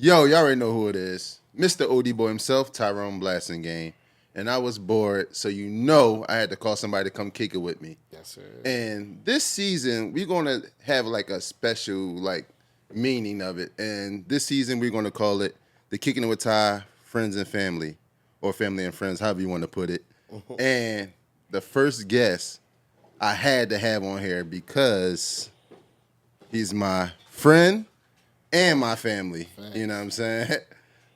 Yo, y'all already know who it is. Mr. OD Boy himself, Tyrone Blasingame. And I was bored, so you know I had to call somebody to come kick it with me. Yes, sir. And this season, we're going to have like a special like meaning of it. And this season, we're going to call it the Kicking It with Ty, Friends and Family, or Family and Friends, however you want to put it. And the first guest I had to have on here because he's my friend and my family. Thanks. You know what I'm saying?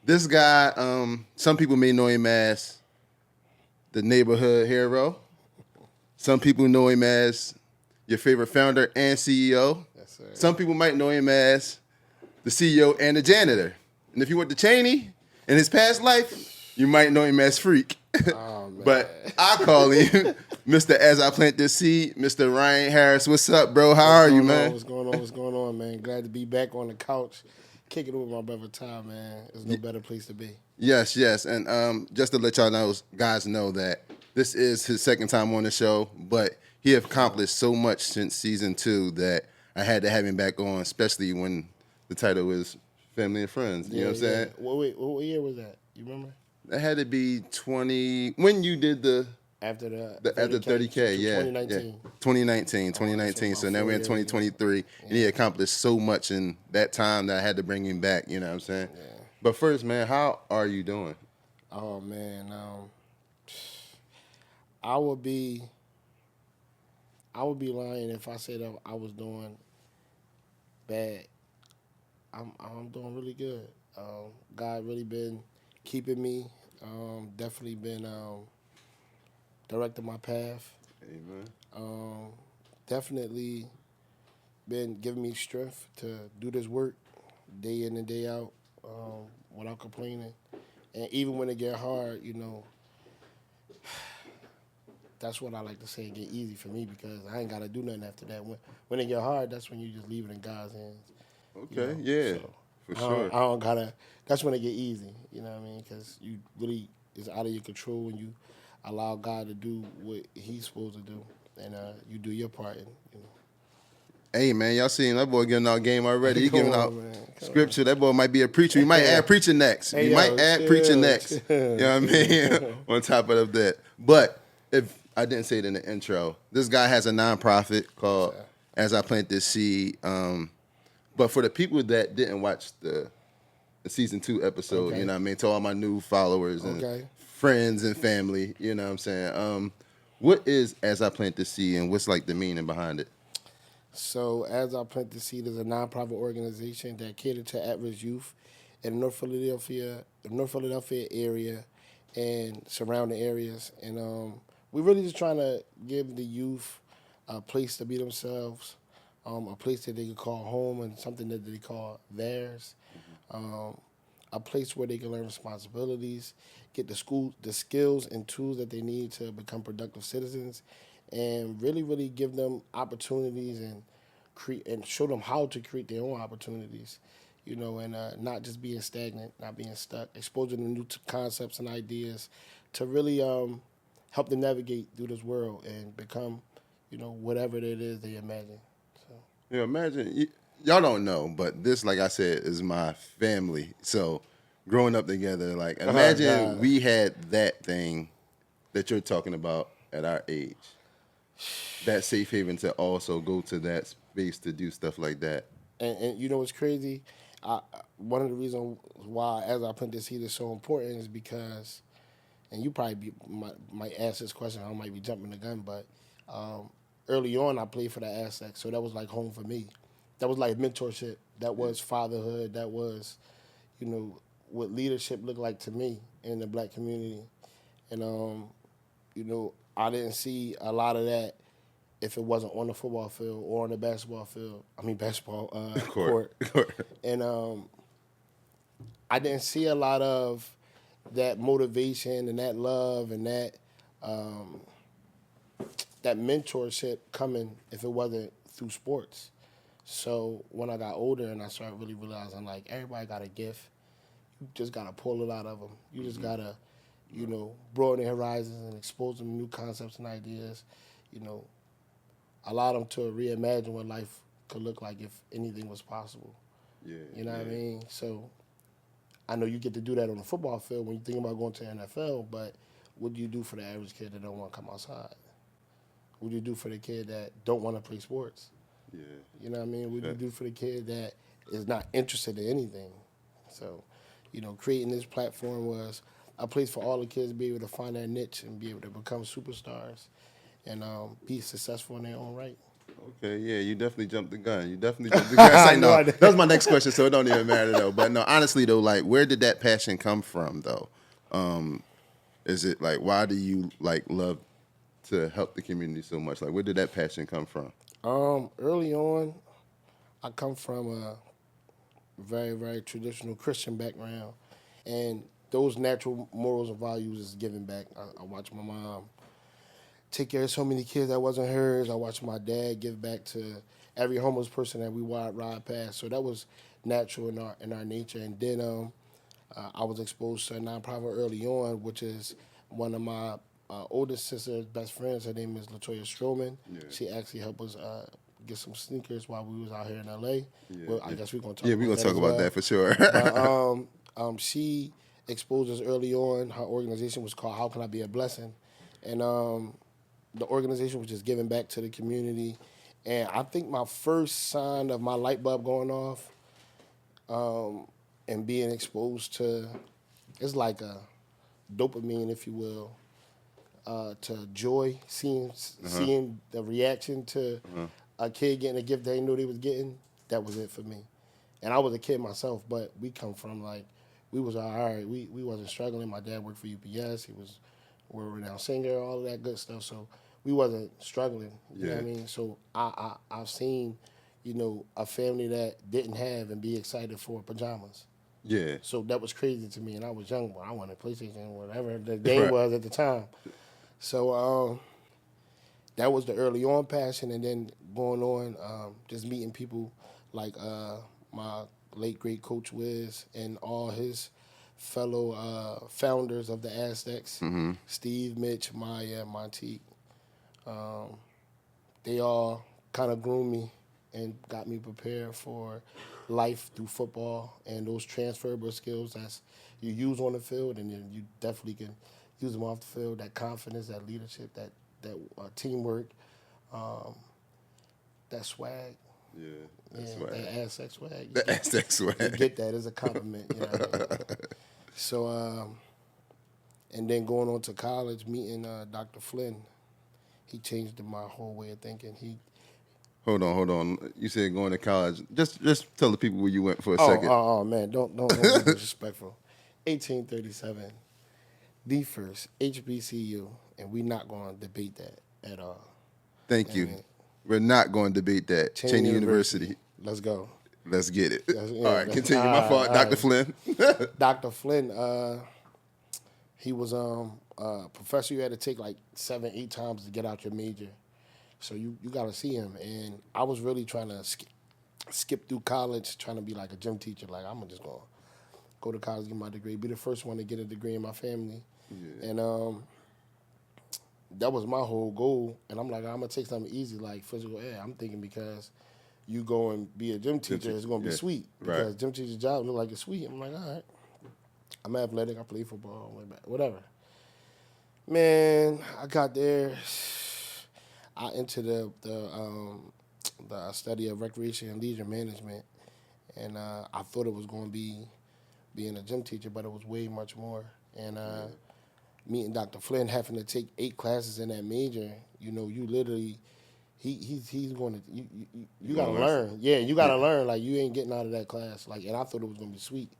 This guy, some people may know him as the neighborhood hero. Some people know him as your favorite founder and CEO. Yes, sir. Some people might know him as the CEO and the janitor. And if you went to Cheney in his past life, you might know him as Freak. Oh, man. But I call him Mr. As I Plant This Seed, Mr. Ryan Harris. What's up, bro? How are you, man? What's going on, man? Glad to be back on the couch, kicking it with my brother Ty, man. There's no better place to be. Yes. And just to let y'all guys know that this is his second time on the show, but he have accomplished so much since season 2 that I had to have him back on, especially when the title was Family and Friends. You know what I'm saying? What year was that? You remember? That had to be 20 when you did the After 30K, yeah. 2019. Yeah. 2019. So now we're in 2023, and he accomplished so much in that time that I had to bring him back, you know what I'm saying? Yeah. But first, man, how are you doing? Oh, man. I would be lying if I said that I was doing bad. I'm doing really good. God really been keeping me. Definitely been directing my path. Amen. Definitely been giving me strength to do this work day in and day out without complaining. And even when it get hard, that's what I like to say, get easy for me because I ain't got to do nothing after that. When it get hard, that's when you just leave it in God's hands. Okay, yeah, So for sure. I don't gotta. That's when it get easy. You know what I mean? Because you really it's out of your control when you allow God to do what He's supposed to do, and you do your part. And, Hey, man, y'all seen that boy getting out game already. He Come giving on, out man. Come scripture. That boy might be a preacher. He might add preacher next. Hey, He yo, might add chill, preacher next. chill. You know what I mean? On top of that. But if I didn't say it in the intro, this guy has a nonprofit called As I Plant This Seed. But for the people that didn't watch the season 2 episode, Okay. you know what I mean? To all my new followers and Okay. friends and family, you know what I'm saying? What is As I Plant This Seed and what's like the meaning behind it? So, As I Plant the Seed is a nonprofit organization that cater to at-risk youth in the North Philadelphia area and surrounding areas. And we're really just trying to give the youth a place to be themselves, a place that they can call home and something that they call theirs, a place where they can learn responsibilities, get the skills and tools that they need to become productive citizens, and really, really give them opportunities and show them how to create their own opportunities, and not just being stagnant, not being stuck, exposing them to new concepts and ideas to really help them navigate through this world and become, whatever it is they imagine. So. Yeah, imagine y'all don't know, but this, like I said, is my family. So growing up together, like imagine we had that thing that you're talking about at our age. That safe haven to also go to that space to do stuff like that. And you know what's crazy? One of the reasons why As I Plant This Seed is so important is because, and you probably might ask this question, I might be jumping the gun, but early on I played for the Aztecs, so that was like home for me. That was like mentorship. That was fatherhood. That was, what leadership looked like to me in the black community. And, I didn't see a lot of that if it wasn't on the football field or on the basketball field. I mean, basketball court. And I didn't see a lot of that motivation and that love and that that mentorship coming if it wasn't through sports. So when I got older and I started really realizing, like, everybody got a gift. You just got to pull it out of them. You just got to, broaden their horizons and expose them to new concepts and ideas, allow them to reimagine what life could look like if anything was possible. Yeah. You know what I mean? So I know you get to do that on the football field when you think about going to the NFL, but what do you do for the average kid that don't want to come outside? What do you do for the kid that don't want to play sports? Yeah. You know what I mean? What do you Fact. do for the kid that is not interested in anything? So, creating this platform was a place for all the kids to be able to find their niche and be able to become superstars and be successful in their own right. Okay, yeah, you definitely jumped the gun. You definitely jumped the gun. Say No, no. I didn't. That was my next question, so it don't even matter though. But no, honestly though, like, where did that passion come from though? Is it like, why do you like love to help the community so much? Like, where did that passion come from? Early on, I come from a very, very traditional Christian background, and those natural morals and values is giving back. I watch my mom take care of so many kids that wasn't hers. I watched my dad give back to every homeless person that we ride past. So that was natural in our nature. And then I was exposed to a nonprofit early on, which is one of my oldest sister's best friends. Her name is Latoya Stroman. Yeah. She actually helped us get some sneakers while we was out here in LA. Yeah, Well, I yeah. guess we're gonna talk. Yeah, about we're gonna that talk as about well. that for sure. She exposed us early on. Her organization was called How Can I Be a Blessing, and the organization was just giving back to the community. And I think my first sign of my light bulb going off and being exposed to, it's like a dopamine, if you will, to joy, seeing the reaction to a kid getting a gift they knew they was getting. That was it for me. And I was a kid myself, but we come from like, we was all right. We wasn't struggling. My dad worked for UPS. He was a world-renowned singer, all of that good stuff. So we wasn't struggling. You know what I Yeah. mean? So I've seen, a family that didn't have and be excited for pajamas. Yeah. So that was crazy to me, and I was young, but I wanted PlayStation, whatever the game Right. was at the time. So that was the early on passion, and then going on, just meeting people like my late great coach Wiz and all his fellow founders of the Aztecs, Steve, Mitch, Maya, Montique. They all kind of groomed me and got me prepared for life through football and those transferable skills that you use on the field, and then you definitely can use them off the field. That confidence, that leadership, that teamwork, that swag. Yeah. Yeah, That's right. that Aztec swag. The Aztec You swag. get that as a compliment. You know what I mean? So, and then going on to college, meeting Dr. Flynn, he changed my whole way of thinking. Hold on. You said going to college. Just tell the people where you went for a Oh, second. oh, man, don't be disrespectful. 1837, the first HBCU, and we not going to debate that at all. Thank you. mean- We're not going to debate that. Cheney University. Let's go. Let's get it. Yeah, All right, continue. My fault, all Dr. right. Flynn. Dr. Flynn, he was a professor you had to take like 7, 8 times to get out your major. So you got to see him. And I was really trying to skip through college, trying to be like a gym teacher. Like, I'm just going to go to college, get my degree, be the first one to get a degree in my family. Yeah. And that was my whole goal. And I'm like, I'm going to take something easy like physical ed. I'm thinking because you go and be a gym teacher, it's going to be yeah. sweet. Right. Because gym teacher's job look like it's sweet. I'm like, all right. I'm athletic. I play football, whatever. Man, I got there. I entered the study of recreation and leisure management, and I thought it was going to be being a gym teacher, but it was way much more. And meeting Dr. Flynn, having to take 8 classes in that major, you literally, he's going to you got to learn. Yeah, you got to learn. Like, you ain't getting out of that class. Like, and I thought it was going to be sweet.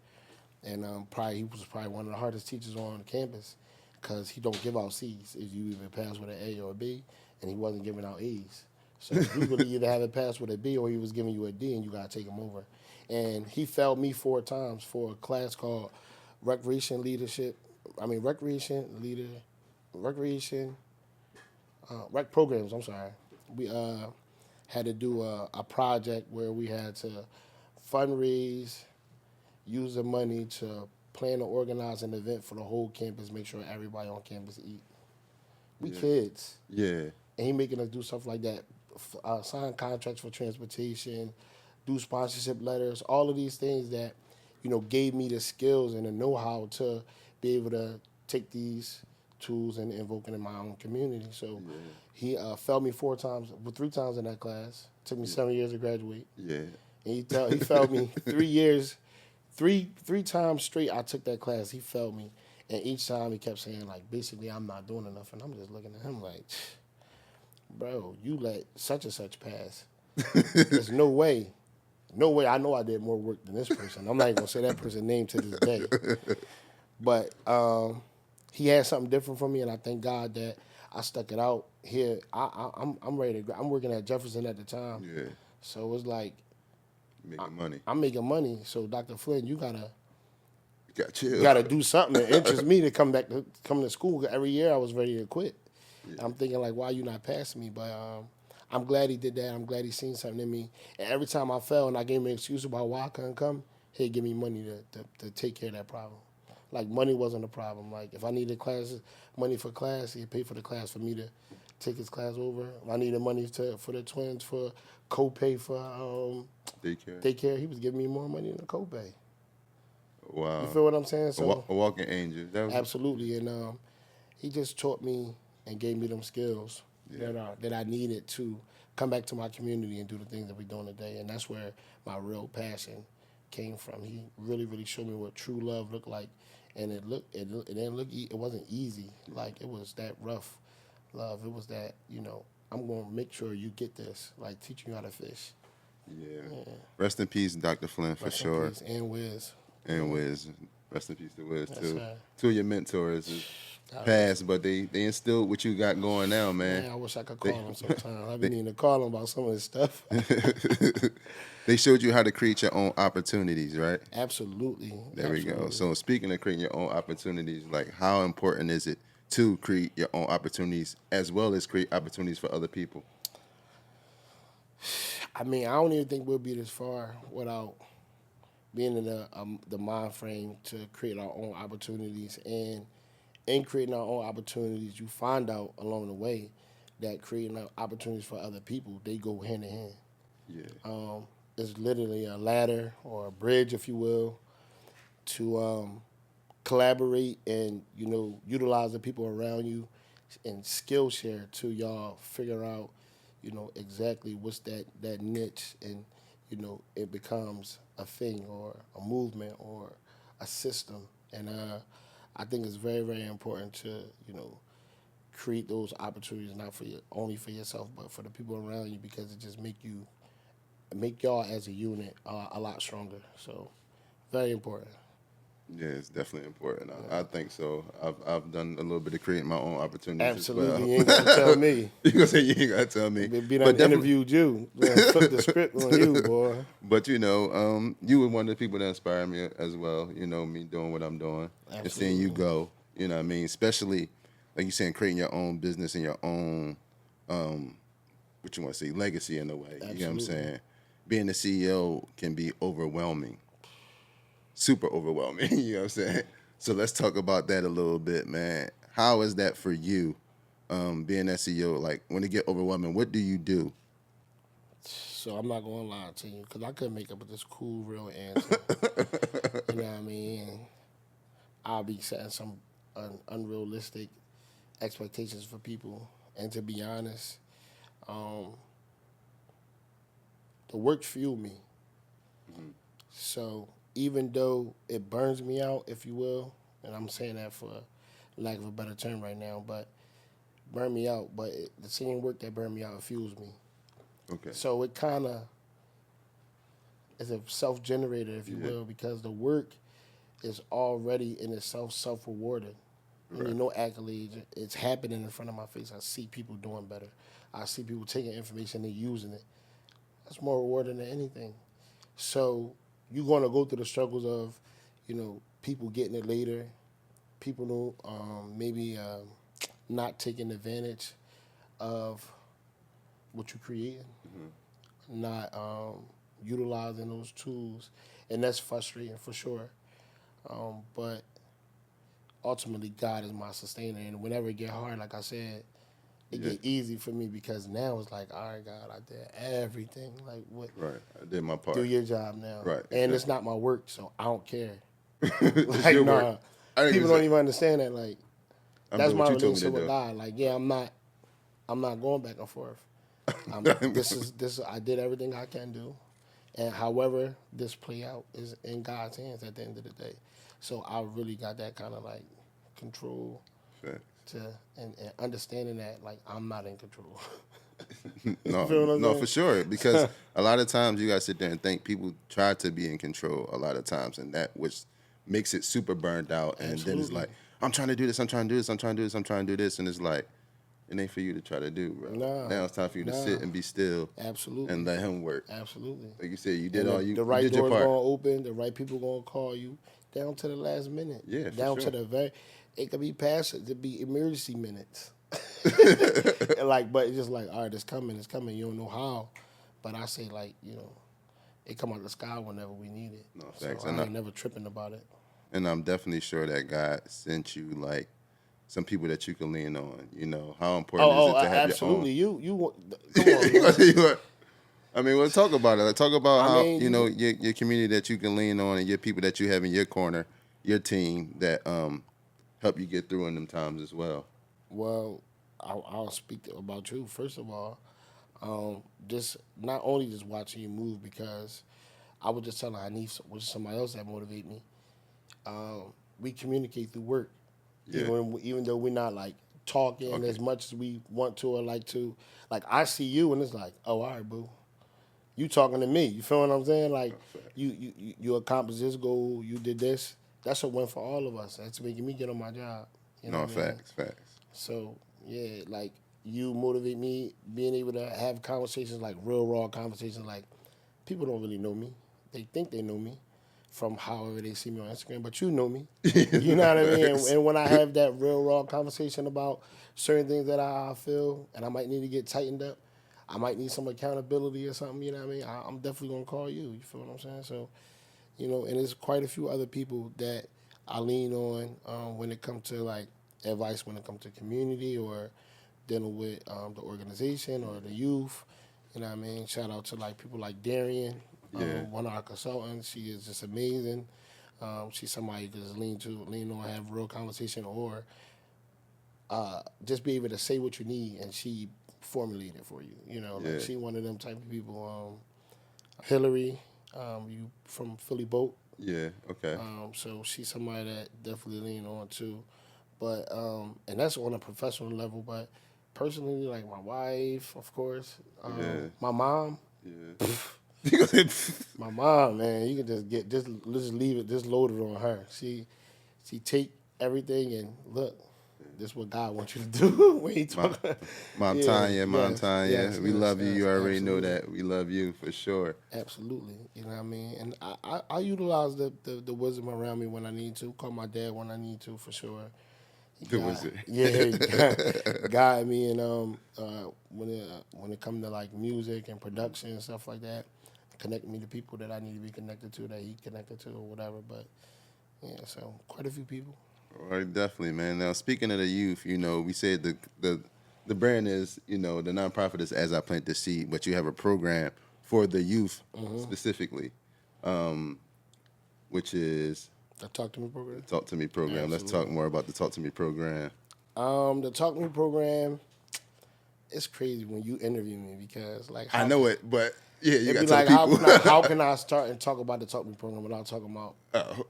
And he was probably one of the hardest teachers on campus because he don't give out C's if you even pass with an A or a B, and he wasn't giving out A's. So you really either have it pass with a B or he was giving you a D, and you got to take him over. And he failed me 4 times for a class called Recreation Leadership. Rec Programs, I'm sorry. We had to do a project where we had to fundraise, use the money to plan or organize an event for the whole campus, make sure everybody on campus eat. We kids. Yeah. And he making us do stuff like that, sign contracts for transportation, do sponsorship letters, all of these things that gave me the skills and the know-how to be able to take these tools and invoke it in my own community. So he failed me 4 times, well, 3 times in that class. Took me 7 years to graduate. Yeah. And he failed me 3 years, three times straight. I took that class. He failed me, and each time he kept saying like, basically, I'm not doing enough. And I'm just looking at him like, bro, you let such and such pass. There's no way. No way. I know I did more work than this person. I'm not even gonna say that person's name to this day. But he had something different for me, and I thank God that I stuck it out. Here, I'm ready to go. I'm working at Jefferson at the time. Yeah. So it's like Making money. I'm making money. So Dr. Flynn, you Got chill. gotta do something that interests me to come to school. Every year I was ready to quit. I'm thinking like, why you not passing me? But I'm glad he did that. I'm glad he seen something in me. And every time I fell and I gave him an excuse about why I couldn't come, he'd give me money to take care of that problem. Like money wasn't a problem. Like if I needed money for class, he'd pay for the class for me to take his class over. If I needed money for the twins for co-pay for daycare, he was giving me more money than the co-pay. Wow. You feel what I'm saying? So A walking angel. absolutely, and he just taught me and gave me them skills that I needed to come back to my community and do the things that we're doing today. And that's where my real passion came from. He really, really showed me what true love looked like, and it didn't look. It wasn't easy. Like it was that rough love. It was that I'm gonna make sure you get this. Like teaching you how to fish. Yeah. Rest in peace, Dr. Flynn, for sure. Rest in peace, and Wiz. And Wiz. Rest in peace to Wiz, too. Right. Two of your mentors is passed, but they instilled what you got going now, man. Man, I wish I could call him sometimes. I've been needing to call him about some of this stuff. They showed you how to create your own opportunities, right? Absolutely. There we go. So speaking of creating your own opportunities, like how important is it to create your own opportunities as well as create opportunities for other people? I mean, I don't even think we'll be this far without being in the mind frame to create our own opportunities. And in creating our own opportunities, you find out along the way that creating opportunities for other people, they go hand in hand. Yeah. It's literally a ladder or a bridge, if you will, to collaborate and utilize the people around you and skill share to y'all figure out exactly what's that niche, and it becomes a thing or a movement or a system. And I think it's very, very important to create those opportunities not only for yourself but for the people around you, because it just make y'all as a unit a lot stronger. So very important. Yeah, it's definitely important. I think so. I've done a little bit of creating my own opportunities. Absolutely, as well. you ain't got to tell me. You gonna say you ain't gotta tell me? Be done interviewed you. Flip the script on you, boy. But you were one of the people that inspired me as well. Me doing what I'm doing and seeing you go. You know what I mean? Especially like you saying, creating your own business and your own what you want to say, legacy in a way. Absolutely. You know what I'm saying? Being a CEO can be overwhelming. Super overwhelming, you know what I'm saying? So let's talk about that a little bit, man. How is that for you, being that CEO? Like, when it get overwhelming, what do you do? So I'm not going to lie to you, because I couldn't make up this cool, real answer. You know what I mean? I'll be setting some unrealistic expectations for people. And to be honest, the work fueled me. Mm-hmm. So even though it burns me out, if you will, and I'm saying that for lack of a better term right now, but burn me out, but the same work that burned me out, it fuels me. Okay. So it kind of is a self-generator, if you will, because the work is already in itself self-rewarded. I mean, no accolades. It's happening in front of my face. I see people doing better. I see people taking information and using it. That's more rewarding than anything. So you're going to go through the struggles of, people getting it later, people maybe not taking advantage of what you're creating, not utilizing those tools, and that's frustrating for sure. But ultimately, God is my sustainer, and whenever it get hard, like I said, it get easy for me because now it's like, all right, God, I did everything. Like, what? Right. I did my part. Do your job now. Right. And it's Exactly. not my work, so I don't care. It's Like, your work. nah, I didn't people even don't say. even understand that. Like, I'm that's doing my what you told me to relationship with do. God. Like, yeah, I'm not going back and forth. This. I did everything I can do, and however this play out is in God's hands at the end of the day. So I really got that kind of like control Facts. to and understanding that like I'm not in control. You No, feel what I'm no, saying? for sure. Because a lot of times you gotta sit there and think people try to be in control a lot of times, and that which makes it super burned out. And then it's Absolutely. like, I'm trying to do this, I'm trying to do this, I'm trying to do this, I'm trying to do this, and it's like, it ain't for you to try to do, bro. Nah, Now it's time for you to nah. sit and be still Absolutely. and let him work. Absolutely. Like you said, you did And all the you right did your doors part. gonna open, the right people gonna call you down to the last minute. Yeah, for Down sure. to the very it could be past it could be emergency minutes. And like but it's just like, all right, it's coming, you don't know how. But I say like, it come out the sky whenever we need it. No, So facts. I ain't never tripping about it. And I'm definitely sure that God sent you like some people that you can lean on. You know, how important is it to have your own? Absolutely. Come on, man. I mean, let's talk about it. Let's talk about I how, mean, your community that you can lean on and your people that you have in your corner, your team that help you get through in them times as well. well, I'll speak about you first of all. Just not only just watching you move because I was just telling her I need somebody else that motivate me. We communicate through work, Yeah. even though we're not like talking Okay. as much as we want to or like to. Like I see you and it's like, oh, all right, boo, you talking to me. You feel what I'm saying? Like Facts. you accomplished this goal, you did this. That's a win for all of us. That's making me get on my job. You know No, what I mean? facts. So yeah, like you motivate me being able to have conversations like real raw conversations. Like people don't really know me; they think they know me from however they see me on Instagram, but you know me. You know what I mean? Facts. And when I have that real raw conversation about certain things that I feel and I might need to get tightened up, I might need some accountability or something. You know what I mean? I'm definitely gonna call you. You feel what I'm saying? So and there's quite a few other people that I lean on when it comes to like advice when it comes to community or dealing with the organization or the youth. You know what I mean? Shout out to like people like Darian, Yeah. one of our consultants. She is just amazing. She's somebody you can just lean on, have real conversation, or just be able to say what you need, and she formulate it for you. Yeah. Like she one of them type of people. Hillary, you from Philly Boat. Yeah. Okay. So she's somebody that definitely lean on too. But and that's on a professional level. But personally, like my wife, of course, Yeah. my mom, Yeah. You gonna say, my mom, man, you can just leave it, just load it on her. She take everything and look. This is what God wants you to do when He Mom, talk. Mom Yeah, Tanya, Mom yes, Tanya, yes, we yes, love you. yes, You already know absolutely. that. We love you for sure. Absolutely, you know what I mean, and I utilize the wisdom around me when I need to. Call my dad when I need to, for sure. He Good was it? guide me, and when it comes to like music and production and stuff like that, connect me to people that I need to be connected to, that he connected to or whatever. But yeah, so quite a few people. All right, definitely, man. Now, speaking of the youth, we said the brand is, the nonprofit is As I Plant the Seed, but you have a program for the youth specifically, which is The Talk to Me program. the Talk to Me program. Let's talk Absolutely. more about the Talk to Me program. The Talk to Me program. It's crazy when you interview me because like I how know it, but yeah, you it'd got be to tell the like people. how can I start and talk about the Talk to Me program without talking about Oh.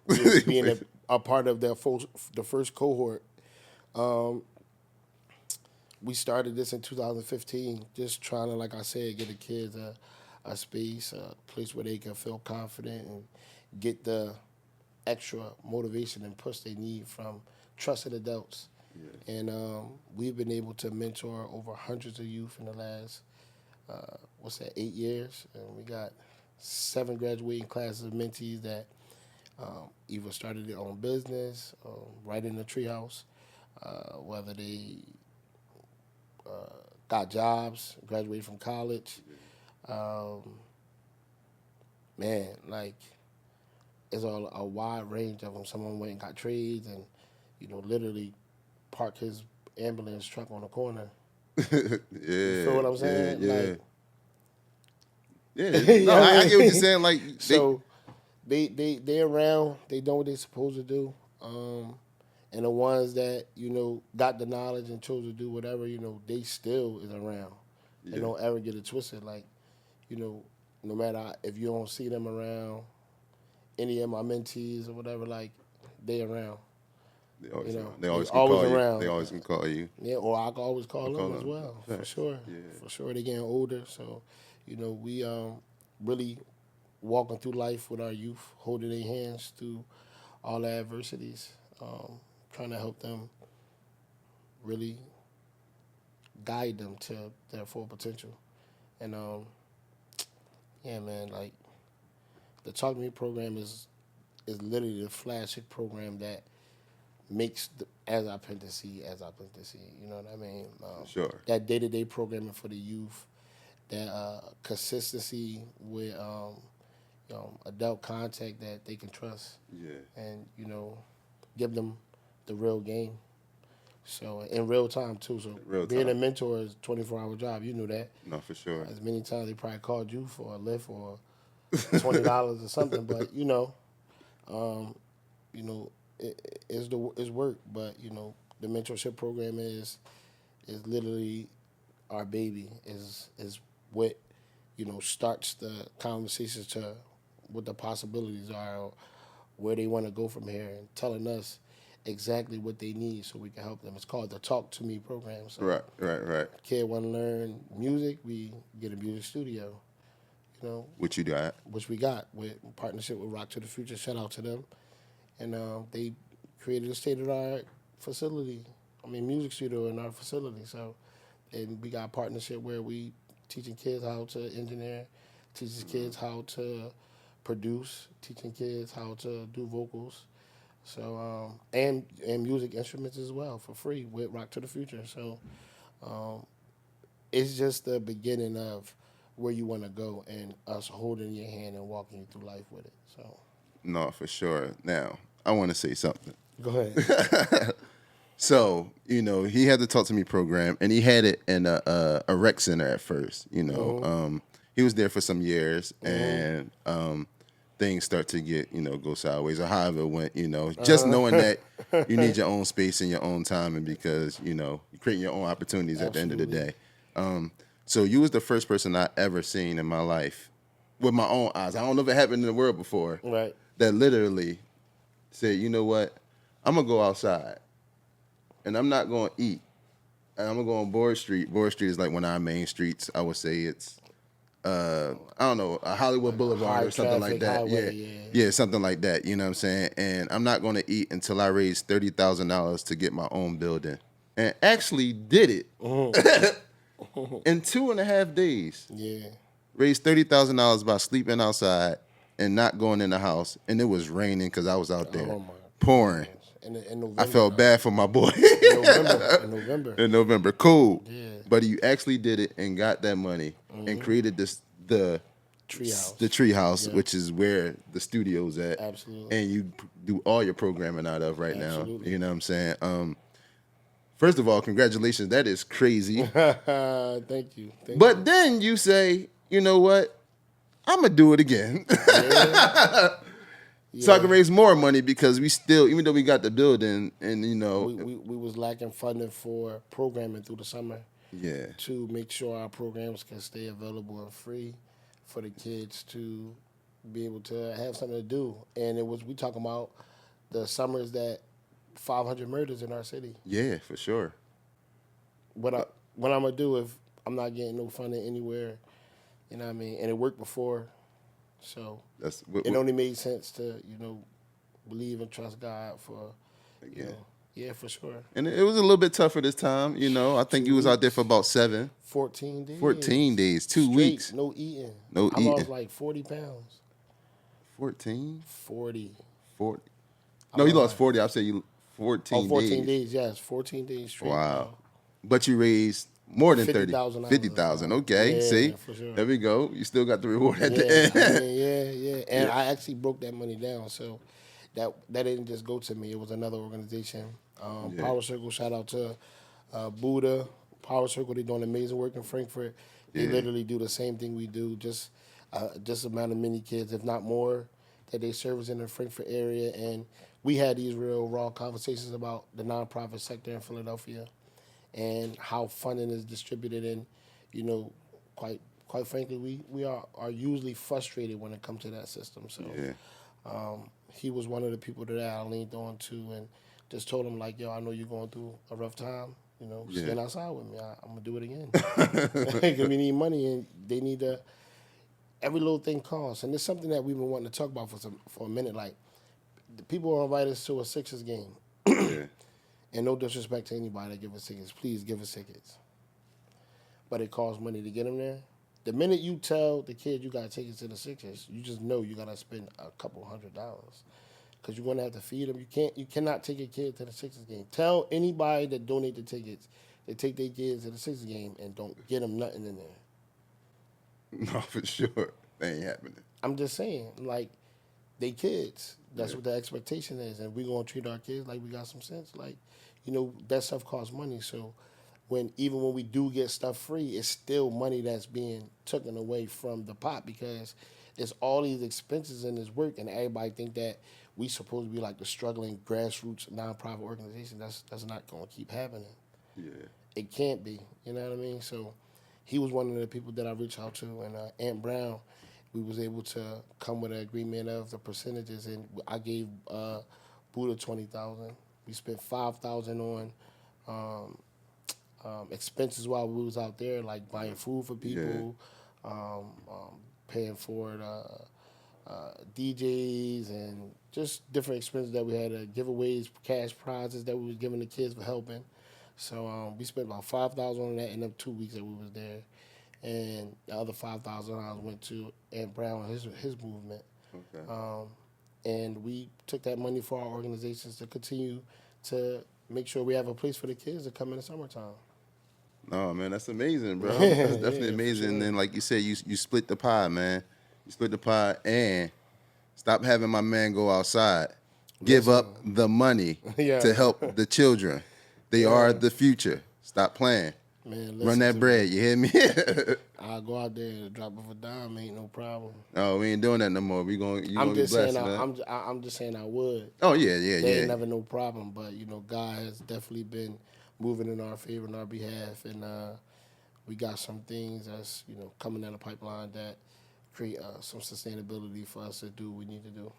being a part of the first cohort. We started this in 2015, just trying to, like I said, get the kids a space, a place where they can feel confident and get the extra motivation and push they need from trusted adults. And we've been able to mentor over hundreds of youth in the last, 8 years. And we got 7 graduating classes of mentees that either started their own business, right in the treehouse, whether they got jobs, graduated from college. Um, Man, like it's a wide range of them. Someone went and got trades and, literally parked his ambulance truck on the corner You feel what I'm yeah, saying? yeah, Like, yeah. you No, know what I I get what you're mean? saying. Like So they around. They know what they're supposed to do. And the ones that got the knowledge and chose to do whatever, they still is around. They yeah, don't ever get it twisted. Like, you know, no matter if you don't see them around any of my mentees or whatever, like they around. they They always can always call you. They around. always can call you. Yeah, or I can always call Call them as them. well, for Facts. sure. Yeah. For sure, they getting older, so we really walking through life with our youth, holding their hands through all the adversities, trying to help them really guide them to their full potential. And yeah, man, like the Talk to Me program is literally the flagship program that makes as I plan to see, You know what I mean? For sure. That day to day programming for the youth, that consistency with adult contact that they can trust, Yeah. and give them the real game. So in real time too. So Real being a time. mentor is 24-hour job. You knew that. No, for sure. As many times they probably called you for a lift or $20 or something, but you know, it's work. But the mentorship program is literally our baby. Is what starts the conversations to what the possibilities are, or where they want to go from here, and telling us exactly what they need so we can help them. It's called the Talk to Me program. So Right, right, right. kid want to learn music, we get a music studio. What you got? Which we got with partnership with Rock to the Future. Shout out to them. And they created a state of the art facility. Music studio in our facility. So, and we got a partnership where we teaching kids how to engineer, teaching kids how to produce, teaching kids how to do vocals. So and music instruments as well for free with Rock to the Future. So it's just the beginning of where you want to go, and us holding your hand and walking you through life with it. So No, for sure. Now, I want to say something. go ahead. So, he had the Talk to Me program, and he had it in a rec center at first. He was there for some years, and things start to get, go sideways, or however it went. Just knowing that you need your own space and your own time, and because you're creating your own opportunities at the end of the day. So you was the first person I ever seen in my life with my own eyes. I don't know if it happened in the world before. Right. That literally said, you know what, I'm gonna go outside. And I'm not going to eat. And I'm going to go on Board Street. Board Street is like one of our main streets. I would say it's, I don't know, a Hollywood Boulevard or something like that. Highway, Yeah, something like that. You know what I'm saying? And I'm not going to eat until I raise $30,000 to get my own building. And actually did it in 2.5 days. Yeah. Raised $30,000 by sleeping outside and not going in the house. And it was raining because I was out there Oh my pouring. In November. I felt bad for my boy. In November. In November, cool. Yeah. But you actually did it and got that money and created the Treehouse. the treehouse, which is where the studio's at. Absolutely. And you do all your programming out of right Absolutely. now. You know what I'm saying? First of all, congratulations. That is crazy. Thank you. But then you say, you know what? I'm gonna do it again. So I can raise more money because we still, even though we got the building, and we was lacking funding for programming through the summer. Yeah. To make sure our programs can stay available and free for the kids to be able to have something to do. And we talking about the summers that 500 murders in our city. Yeah, for sure. What I'm gonna do if I'm not getting no funding anywhere, you know what I mean? And it worked before, so it only made sense to believe and trust God for yeah, for sure. And it was a little bit tougher this time, I think you was out there for about 14 days. 14 days, 2 Straight, weeks. no eating. No I eating. lost like 40 pounds. 14? 40. 40. No, you lost 40. I'll say you 14 Oh, 14 days. days, yes. 14 days straight. Wow. But you raised more than 30. $50,000. 50,000. Okay, Yeah, see? for sure. There we go. You still got the reward at Yeah, the end. yeah. And I actually broke that money down, so that didn't just go to me. It was another organization. Power Circle, shout out to Buddha, Power Circle, they're doing amazing work in Frankfurt. They Yeah. literally do the same thing we do, just amount of many kids, if not more, that they service in the Frankfurt area. And we had these real raw conversations about the nonprofit sector in Philadelphia and how funding is distributed. And you know, quite quite frankly, we are usually frustrated when it comes to that system. So Yeah. he was one of the people that I leaned on to and just told him like, yo, I know you're going through a rough time. You know, Yeah. stand outside with me. I'm gonna do it again. Because we need money and they need to. Every little thing costs, and it's something that we've been wanting to talk about for a minute. Like, the people will invite us to a Sixers game, Yeah. and no disrespect to anybody that give us tickets. Please give us tickets, but it costs money to get them there. The minute you tell the kid you got tickets to the Sixers, you just know you gotta spend a couple $100 because you're gonna have to feed them. You cannot take a kid to the Sixers game. Tell anybody that donate the tickets to take their kids to the Sixers game and don't get them nothing in there. No, for sure. That ain't happening. I'm just saying, like, they kids. That's Yeah. what the expectation is, and we gonna treat our kids like we got some sense. Like, you know, that stuff costs money. So, even when we do get stuff free, it's still money that's being taken away from the pot because it's all these expenses in this work, and everybody think that we supposed to be like the struggling grassroots nonprofit organization. That's not gonna keep happening. Yeah. It can't be. You know what I mean? So he was one of the people that I reached out to, and Aunt Brown, we was able to come with an agreement of the percentages, and I gave Buddha 20,000. We spent 5,000 on expenses while we was out there, like buying food for people, paying for DJs, and just different expenses that we had, giveaways, cash prizes that we was giving the kids for helping. So we spent about 5,000 on that in the 2 weeks that we was there, and the other $5,000 went to Aunt Brown and his movement. Okay. And we took that money for our organizations to continue to make sure we have a place for the kids to come in the summertime. No, man, that's amazing, bro. That's definitely Yeah, for amazing. sure. And then, like you said, you split the pie, man. You split the pie and stop having my man go outside. Give up the money Yeah. to help the children. They are the future. Stop playing. Man, Run listen that to bread. You hear me? me. I'll go out there and drop off a dime, ain't no problem. No, we ain't doing that no more. You gonna I'm be just saying, blessed, man. I'm just saying I would. Oh yeah, yeah, There yeah. ain't never no problem, but you know, God has definitely been moving in our favor, in our behalf, and we got some things that's coming down the pipeline that create some sustainability for us to do what we need to do.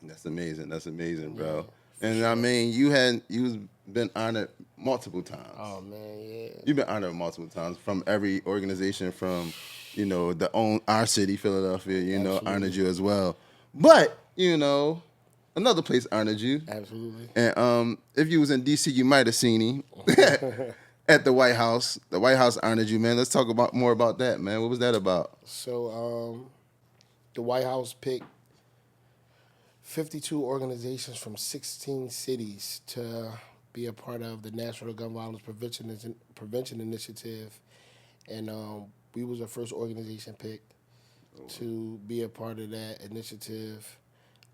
That's amazing. That's amazing, bro. Yeah, And sure. I mean, you've been honored multiple times. Oh man, yeah. You've been honored multiple times from every organization, from our city, Philadelphia. Absolutely. Honored you as well. But another place honored you. Absolutely. And if you was in D.C., you might have seen him at the White House. The White House honored you, man. Let's talk more about that, man. What was that about? So the White House picked 52 organizations from 16 cities to be a part of the National Gun Violence Prevention Initiative, and we was the first organization picked to be a part of that initiative.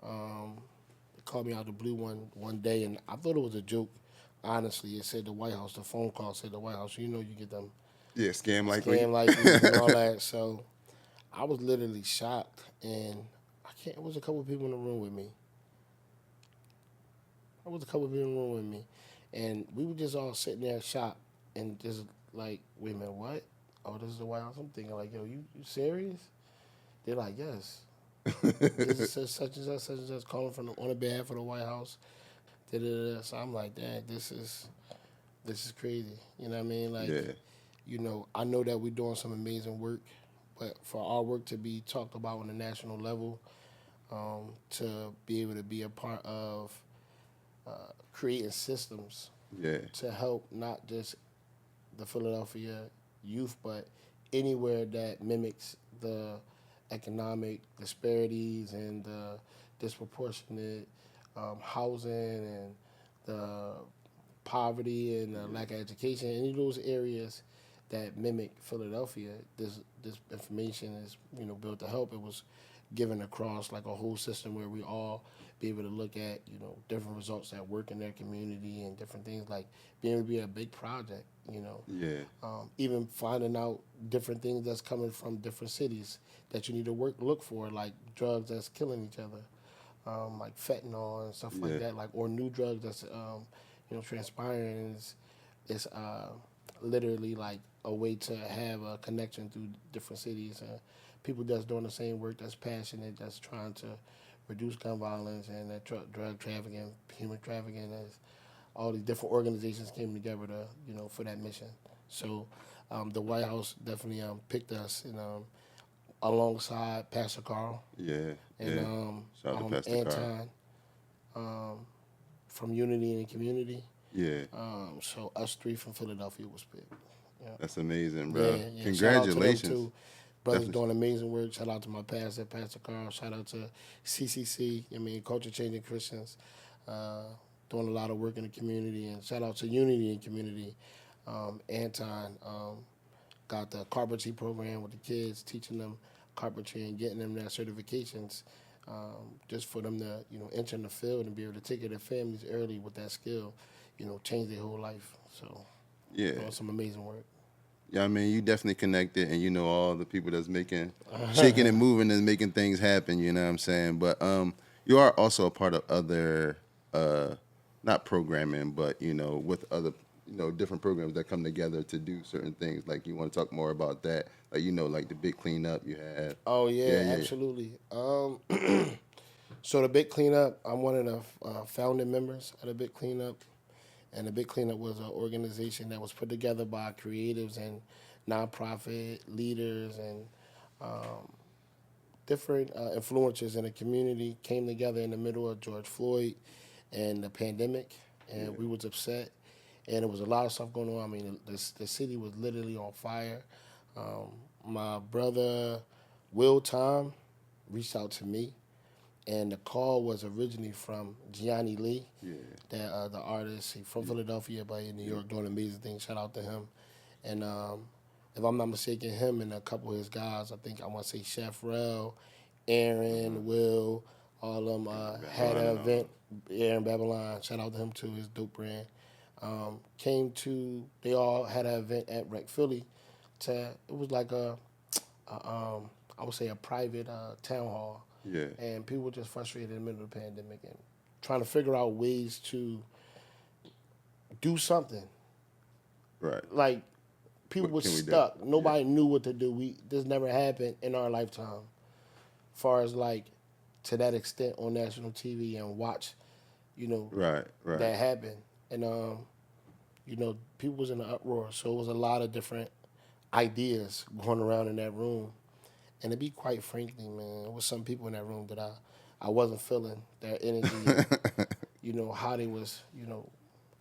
They called me out the blue one day, and I thought it was a joke. Honestly, it said the White House. The phone call said the White House. So you get them Yeah, scam likely. scam like and all that. So I was literally shocked, and it was a couple of people in the room with me. And we were just all sitting there shocked and just like, wait a minute, what? Oh, this is the White House. I'm thinking like, yo, you serious? They're like, yes. This is such and such calling on the behalf of the White House. Da-da-da. So I'm like, dang, this is crazy. You know what I mean? Like, Yeah. I know that we're doing some amazing work, but for our work to be talked about on a national level, to be able to be a part of creating systems Yeah. to help not just the Philadelphia youth, but anywhere that mimics the economic disparities and the disproportionate housing and the poverty and the lack of education, any of those areas that mimic Philadelphia, this information is built to help. It was given across like a whole system where we all be able to look at different results that work in their community and different things, like being able to be a big project. You know, Yeah. even finding out different things that's coming from different cities that you need to look for, like drugs that's killing each other, like fentanyl and stuff like Yeah. that, like or new drugs that's transpiring. And it's literally like a way to have a connection through different cities. People that's doing the same work, that's passionate, that's trying to reduce gun violence and drug trafficking, human trafficking. As all these different organizations came together to for that mission. So the White House definitely picked us and alongside Pastor Carl Yeah. and Yeah. Shout out to Pastor Carr. Anton from Unity and Community. Yeah. So us three from Philadelphia was picked. Yeah. That's amazing, bro. Yeah, yeah. Shout out to them Congratulations. too. Brothers Definitely. doing amazing work. Shout out to my pastor, Pastor Carl. Shout out to CCC. I mean, Culture Changing Christians, uh, doing a lot of work in the community. And shout out to Unity and Community. Anton got the carpentry program with the kids, teaching them carpentry and getting them their certifications, just for them to enter in the field and be able to take care of their families early with that skill, change their whole life. So Yeah. doing some amazing work. Yeah, I mean, you definitely connected, and you know all the people that's making, shaking and moving and making things happen. You know what I'm saying? But you are also a part of other, not programming, but with other, different programs that come together to do certain things. Like you want to talk more about that, like like the big cleanup you had. Oh Yeah, yeah, yeah, absolutely. So the Big Cleanup, I'm one of the founding members of the Big Cleanup, and the Big Cleanup was an organization that was put together by creatives and nonprofit leaders and different influencers in the community came together in the middle of George Floyd and the pandemic, yeah, and we was upset, and there was a lot of stuff going on. I mean, the city was literally on fire. My brother Will Tom reached out to me, and the call was originally from Gianni Lee, yeah, that the artist from Philadelphia, but in New yeah. York doing amazing things. Shout out to him. And if I'm not mistaken, him and a couple of his guys, I think I want to say Chef Rel, Aaron, Will, all of them had Babylon an and all event. Aaron Babylon, shout out to him too, his dope brand. They all had an event at Rec Philly. It was like I would say a private town hall, Yeah, and people were just frustrated in the middle of the pandemic and trying to figure out ways to do something. right. Like people What were can we do? stuck. Yeah, Nobody knew what to do. This never happened in our lifetime. Far as like to that extent on national TV and watch, you know, right, right. that happen. And people was in an uproar. So it was a lot of different ideas going around in that room. And to be quite frankly, man, there was some people in that room that I wasn't feeling their energy and how they was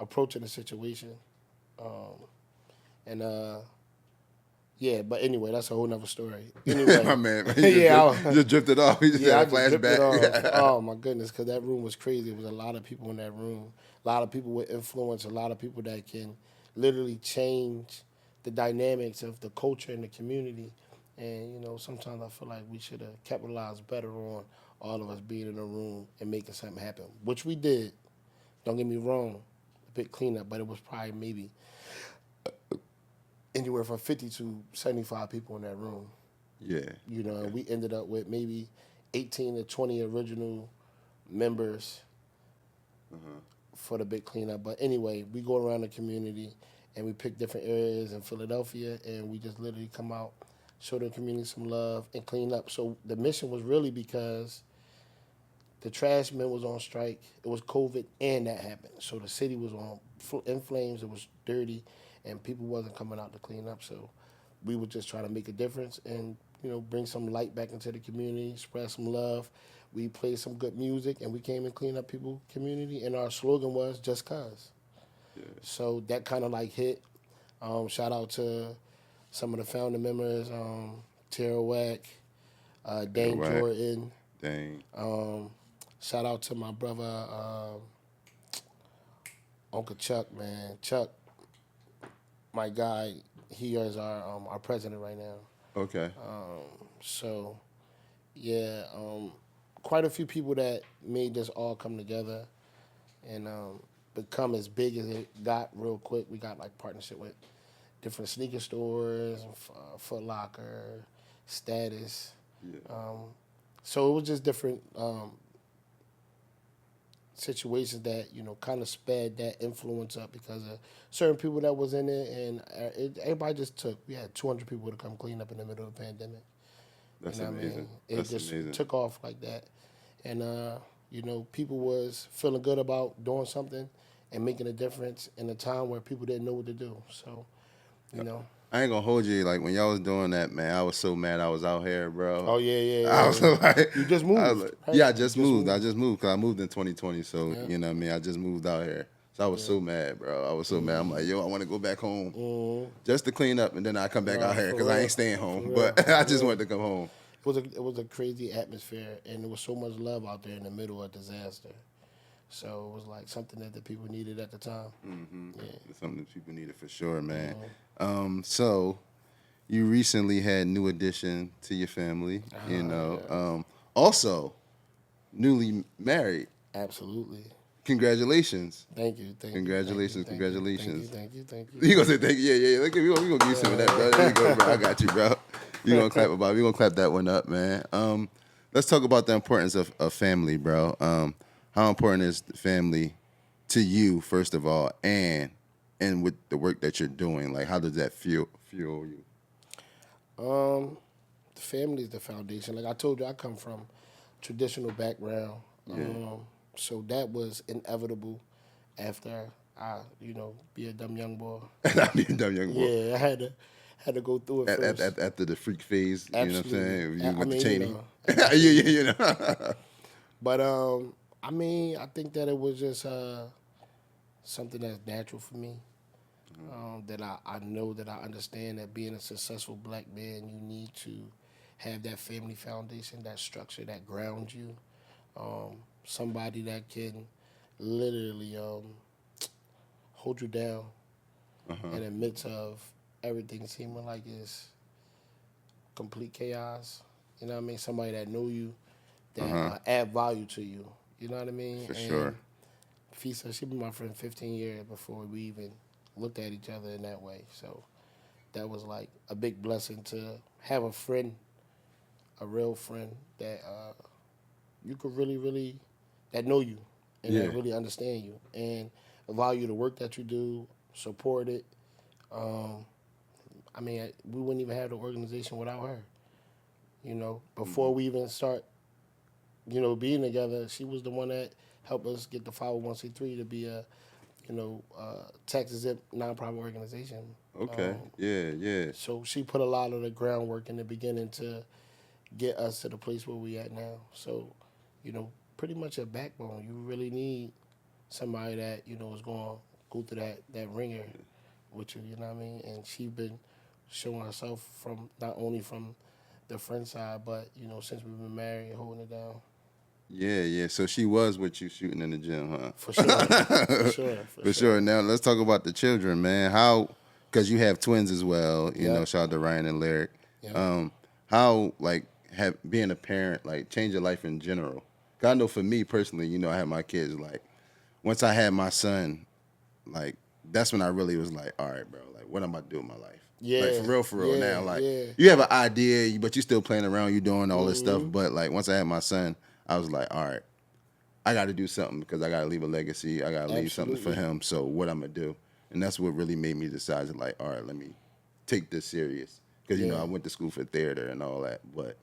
approaching the situation. And yeah, but anyway, that's a whole nother story. My Anyway, man, yeah, you just drifted off. You just yeah, I had a just drifted off. flashback. Oh my goodness, because that room was crazy. There was a lot of people in that room, a lot of people with influence, a lot of people that can literally change the dynamics of the culture in the community. And sometimes I feel like we should have capitalized better on all of us being in a room and making something happen, which we did. Don't get me wrong, a big cleanup, but it was probably maybe anywhere from 50 to 75 people in that room. Yeah, And we ended up with maybe 18 to 20 original members for the big cleanup. But anyway, we go around the community and we pick different areas in Philadelphia and we just literally come out, show the community some love and clean up. So the mission was really because the trash men was on strike. It was COVID and that happened. So the city was in flames. It was dirty and people wasn't coming out to clean up. So we were just trying to make a difference and bring some light back into the community, spread some love. We played some good music, and we came and cleaned up people's community. And our slogan was "Just Cause." yeah. So that kind of like hit. Shout out to some of the founding members, Tara Wack, You're Dane whack. Jordan. Dang. Shout out to my brother, Uncle Chuck, man. Chuck, my guy, he is our president right now. Okay. So, yeah, quite a few people that made this all come together and become as big as it got real quick. We got like partnership with different sneaker stores, Foot Locker, Status. Yeah. So it was just different situations that kind of sped that influence up because of certain people that was in it, and everybody just took. We had 200 people to come clean up in the middle of the pandemic. That's What I mean? amazing. It That's just amazing. took off like that, and people was feeling good about doing something and making a difference in a time where people didn't know what to do. So, you know. I ain't gonna hold you. Like when y'all was doing that, man, I was so mad. I was out here, bro. Oh yeah, yeah, I was yeah. like, You just I was moved, like, right? yeah, I You just just moved. I moved. just moved because I moved in 2020. So Yeah. you know what I mean. I just moved out here. So I was so mad, bro. I was so mad. I'm like, yo, I want to go back home just to clean up, and then I come back out Nah, here for because I real, ain't staying for home. real, But I for just real. wanted to come home. It was a crazy atmosphere, and there was so much love out there in the middle of disaster. So it was like something that the people needed at the time. Yeah. It's something that people needed for sure, man. So you recently had new addition to your family. Yeah. Also newly married. Absolutely. Congratulations. Thank you. Thank you. Thank you. Congratulations. Thank you. Thank you. Congratulations. Thank you. Thank You you. gonna say thank you? Yeah, yeah. Look, we gonna give you some of that, bro. There you go, bro. I got you, bro. You gonna clap about? We gonna clap that one up, man. Let's talk about the importance of family, bro. How important is the family to you, first of all, and with the work that you're doing? Like, how does that fuel you? The family is the foundation. Like I told you, I come from traditional background. Yeah. So that was inevitable after I, be a dumb young boy. I mean, dumb young boy. Yeah, I had to go through it first. After the freak phase, you know what I'm Absolutely. saying? I You I with the mean, Cheney. Yeah, absolutely. yeah, you know. But I think that it was just something that's natural for me. That I know that I understand that being a successful black man, you need to have that family foundation, that structure that grounds you. Somebody that can literally hold you down in the midst of everything seeming like it's complete chaos. You know what I mean? Somebody that know you, that add value to you. You know what I mean? For sure. And Fisa, she been my friend 15 years before we even looked at each other in that way. So that was like a big blessing to have a friend, a real friend that you could really, really, that know you and Yeah. that really understand you and value the work that you do, support it. We wouldn't even have the organization without her. Before we even start, being together, she was the one that helped us get the 501c3 to be a, tax exempt nonprofit organization. Okay. Yeah, yeah. So she put a lot of the groundwork in the beginning to get us to the place where we at now. So, pretty much a backbone. You really need somebody that is going to go through that ringer with you. You know what I mean? And she been showing herself from not only from the friend side, but since we've been married, holding it down. Yeah, yeah. So she was with you shooting in the gym, huh? For sure, for sure, for For sure. sure. Now let's talk about the children, man. How? Because you have twins as well. Yep. Shout out to Ryan and Lyric. Yep. How like have being a parent like change your life in general? 'Cause I know for me personally, I had my kids. Like once I had my son, like that's when I really was like, all right, bro. Like what am I doing with my life? Like Yeah, for real. yeah, Now, like yeah. you have an idea, but you still playing around. You doing all this stuff. Mm-hmm. But like once I had my son, I was like, all right. I got to do something because I got to leave a legacy. I got to leave something for Absolutely. him. So what I'm gonna do, and that's what really made me decide to like, all right, let me take this serious because Yeah. I went to school for theater and all that, but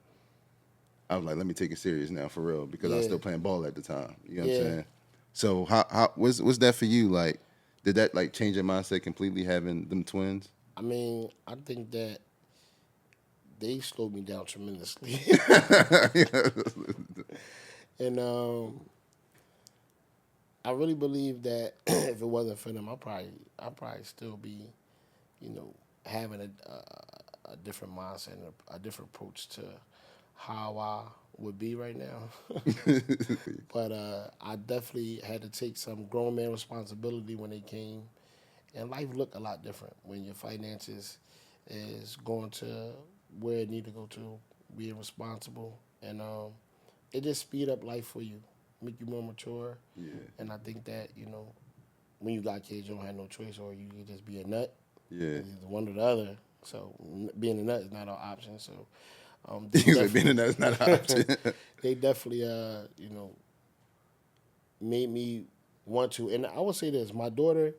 I was like, let me take it serious now for real because I was Yeah. still playing ball at the time. You know what Yeah. I'm saying? So how was that for you? Like, did that like change your mindset completely having them twins? I think that they slowed me down tremendously. And I really believe that if it wasn't for them, I'd probably still be, having a different mindset and a different approach to how I would be right now. But I definitely had to take some grown man responsibility when they came, and life looked a lot different when your finances is going to where it need to go to, being responsible, and it just speed up life for you, make you more mature. Yeah. And I think that when you got kids, you don't have no choice, or you can just be a nut, Yeah. It's one or the other. So being a nut is not an option. So You said being a nut is not an option. they definitely made me want to. And I would say this: my daughter,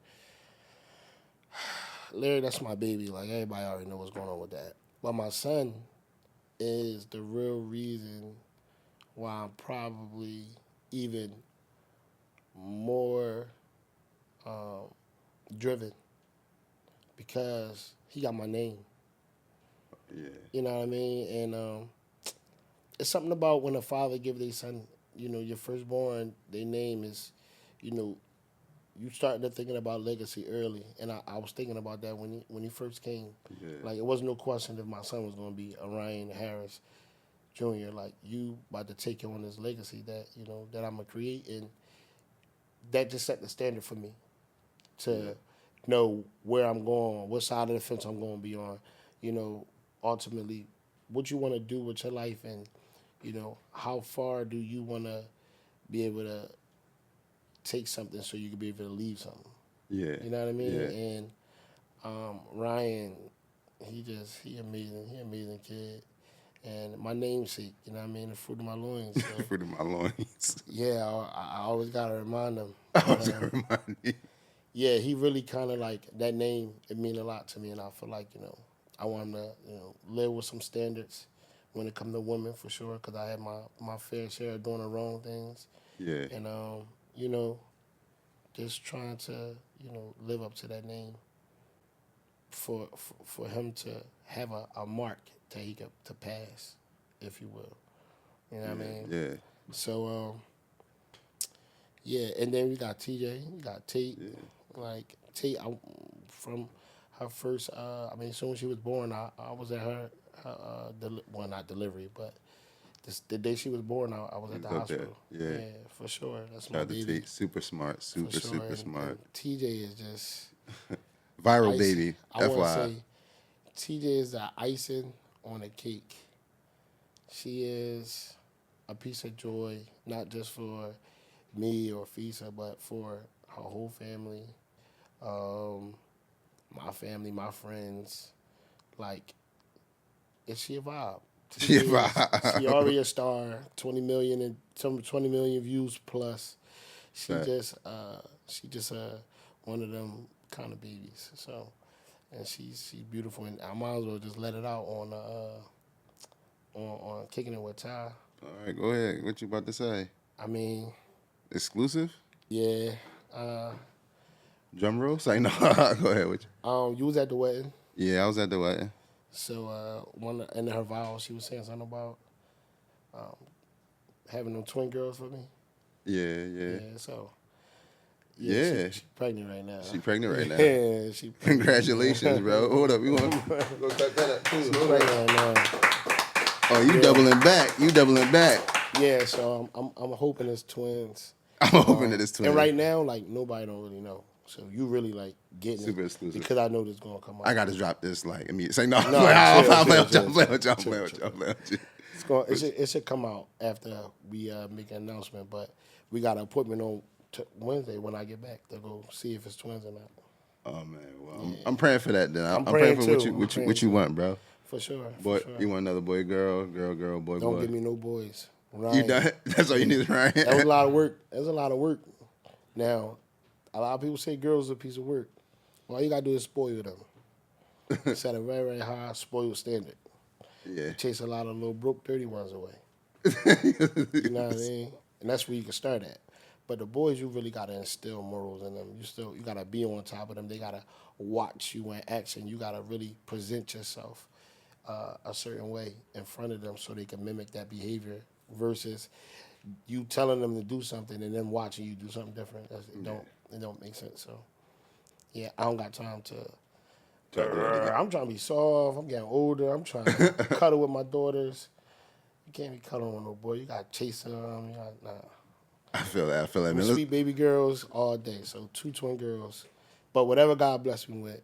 Larry, that's my baby. Like everybody already know what's going on with that. But my son is the real reason why I'm probably even more driven because he got my name. Yeah. You know what I mean? And it's something about when a father give their son, your firstborn, their name is, you know, you start to thinking about legacy early. And I was thinking about that when he first came. Yeah. Like it wasn't no question if my son was going to be Orion Harris Jr. Like you about to take on this legacy that that I'm gonna create, and that just set the standard for me to know where I'm going, what side of the fence I'm going to be on. Ultimately, what you want to do with your life, and how far do you want to be able to take something so you can be able to leave something. Yeah. You know what I mean? Yeah. And Ryan, he amazing. He amazing kid. And my namesake, you know what I mean? The fruit of my loins. So, Fruit of my loins. yeah, I always got to remind him. I was gonna remind you. Yeah, he really kind of like, that name, it mean a lot to me. And I feel like, I want him to, live with some standards when it comes to women for sure. Because I had my fair share of doing the wrong things. Yeah. And, just trying to, live up to that name for him to have a mark that he could to pass, if you will. You know what I mean? Yeah. So, yeah, and then we got TJ, we got Tate. Yeah. Like, Tate, from her first, as soon as she was born, I was at her well, not delivery, but the day she was born, I was at the was up there. hospital. Yeah. For sure. That's Shout my out to baby. Tate. Super smart. For Super, sure. super smart. And TJ is just Viral ice. baby. I want to FYI. say TJ is the icing on a cake. She is a piece of joy, not just for me or Fisa, but for her whole family, my family, my friends. Like, is she a vibe? She a She vibe. already a star, 20 million and some 20 million views plus. She Right. just one of them kind of babies. So, and she's beautiful, and I might as well just let it out on Kicking It with Ty. All right, go ahead. What you about to say? I mean, Exclusive? yeah. Drum roll? Say no. Go ahead. What You was at the wedding, Yeah, I was at the wedding. so one in her vows, she was saying something about having them twin girls for me. Yeah, yeah. So Yeah. she pregnant right now. She pregnant right now. Yeah, she pregnant. Congratulations, bro. Hold up. You want to go cut that up too? She Hold up. pregnant right now. Oh, you doubling back. You doubling back. Yeah, so I'm hoping it's twins. I'm hoping that it's twins. And right now, like nobody don't really know. So you really like getting Super it exclusive. because I know this gonna come out. I got to drop this like immediately. Say no. No, I'm playing chill, with you. I'm chill, playing with you. chill. I'm playing with you. It should come out after we make an announcement. But we got an appointment on Wednesday when I get back to go see if it's twins or not. Oh man, well I'm praying for that. Then I'm praying praying for too. what you want, bro. For sure. Boy, for sure. you want another boy, girl, boy, Don't boy. give me no boys. You Ryan. done? That's all you need, right? That was a lot of work. That's a lot of work. Now, a lot of people say girls are a piece of work. All you gotta do is spoil them. Set a very, very high spoiled standard. Yeah. Chase a lot of little broke, dirty ones away. You know what I mean? And that's where you can start at. But the boys, you really gotta instill morals in them. You gotta be on top of them. They gotta watch you in action. You gotta really present yourself a certain way in front of them so they can mimic that behavior versus you telling them to do something and then watching you do something different. It don't make sense. So yeah, I don't got time to. I'm trying to be soft. I'm getting older. I'm trying to cuddle with my daughters. You can't be cuddling with no boy. You got to chase them. Nah. I feel that, We man. sweet baby girls all day. So 2 twin girls. But whatever God bless me with,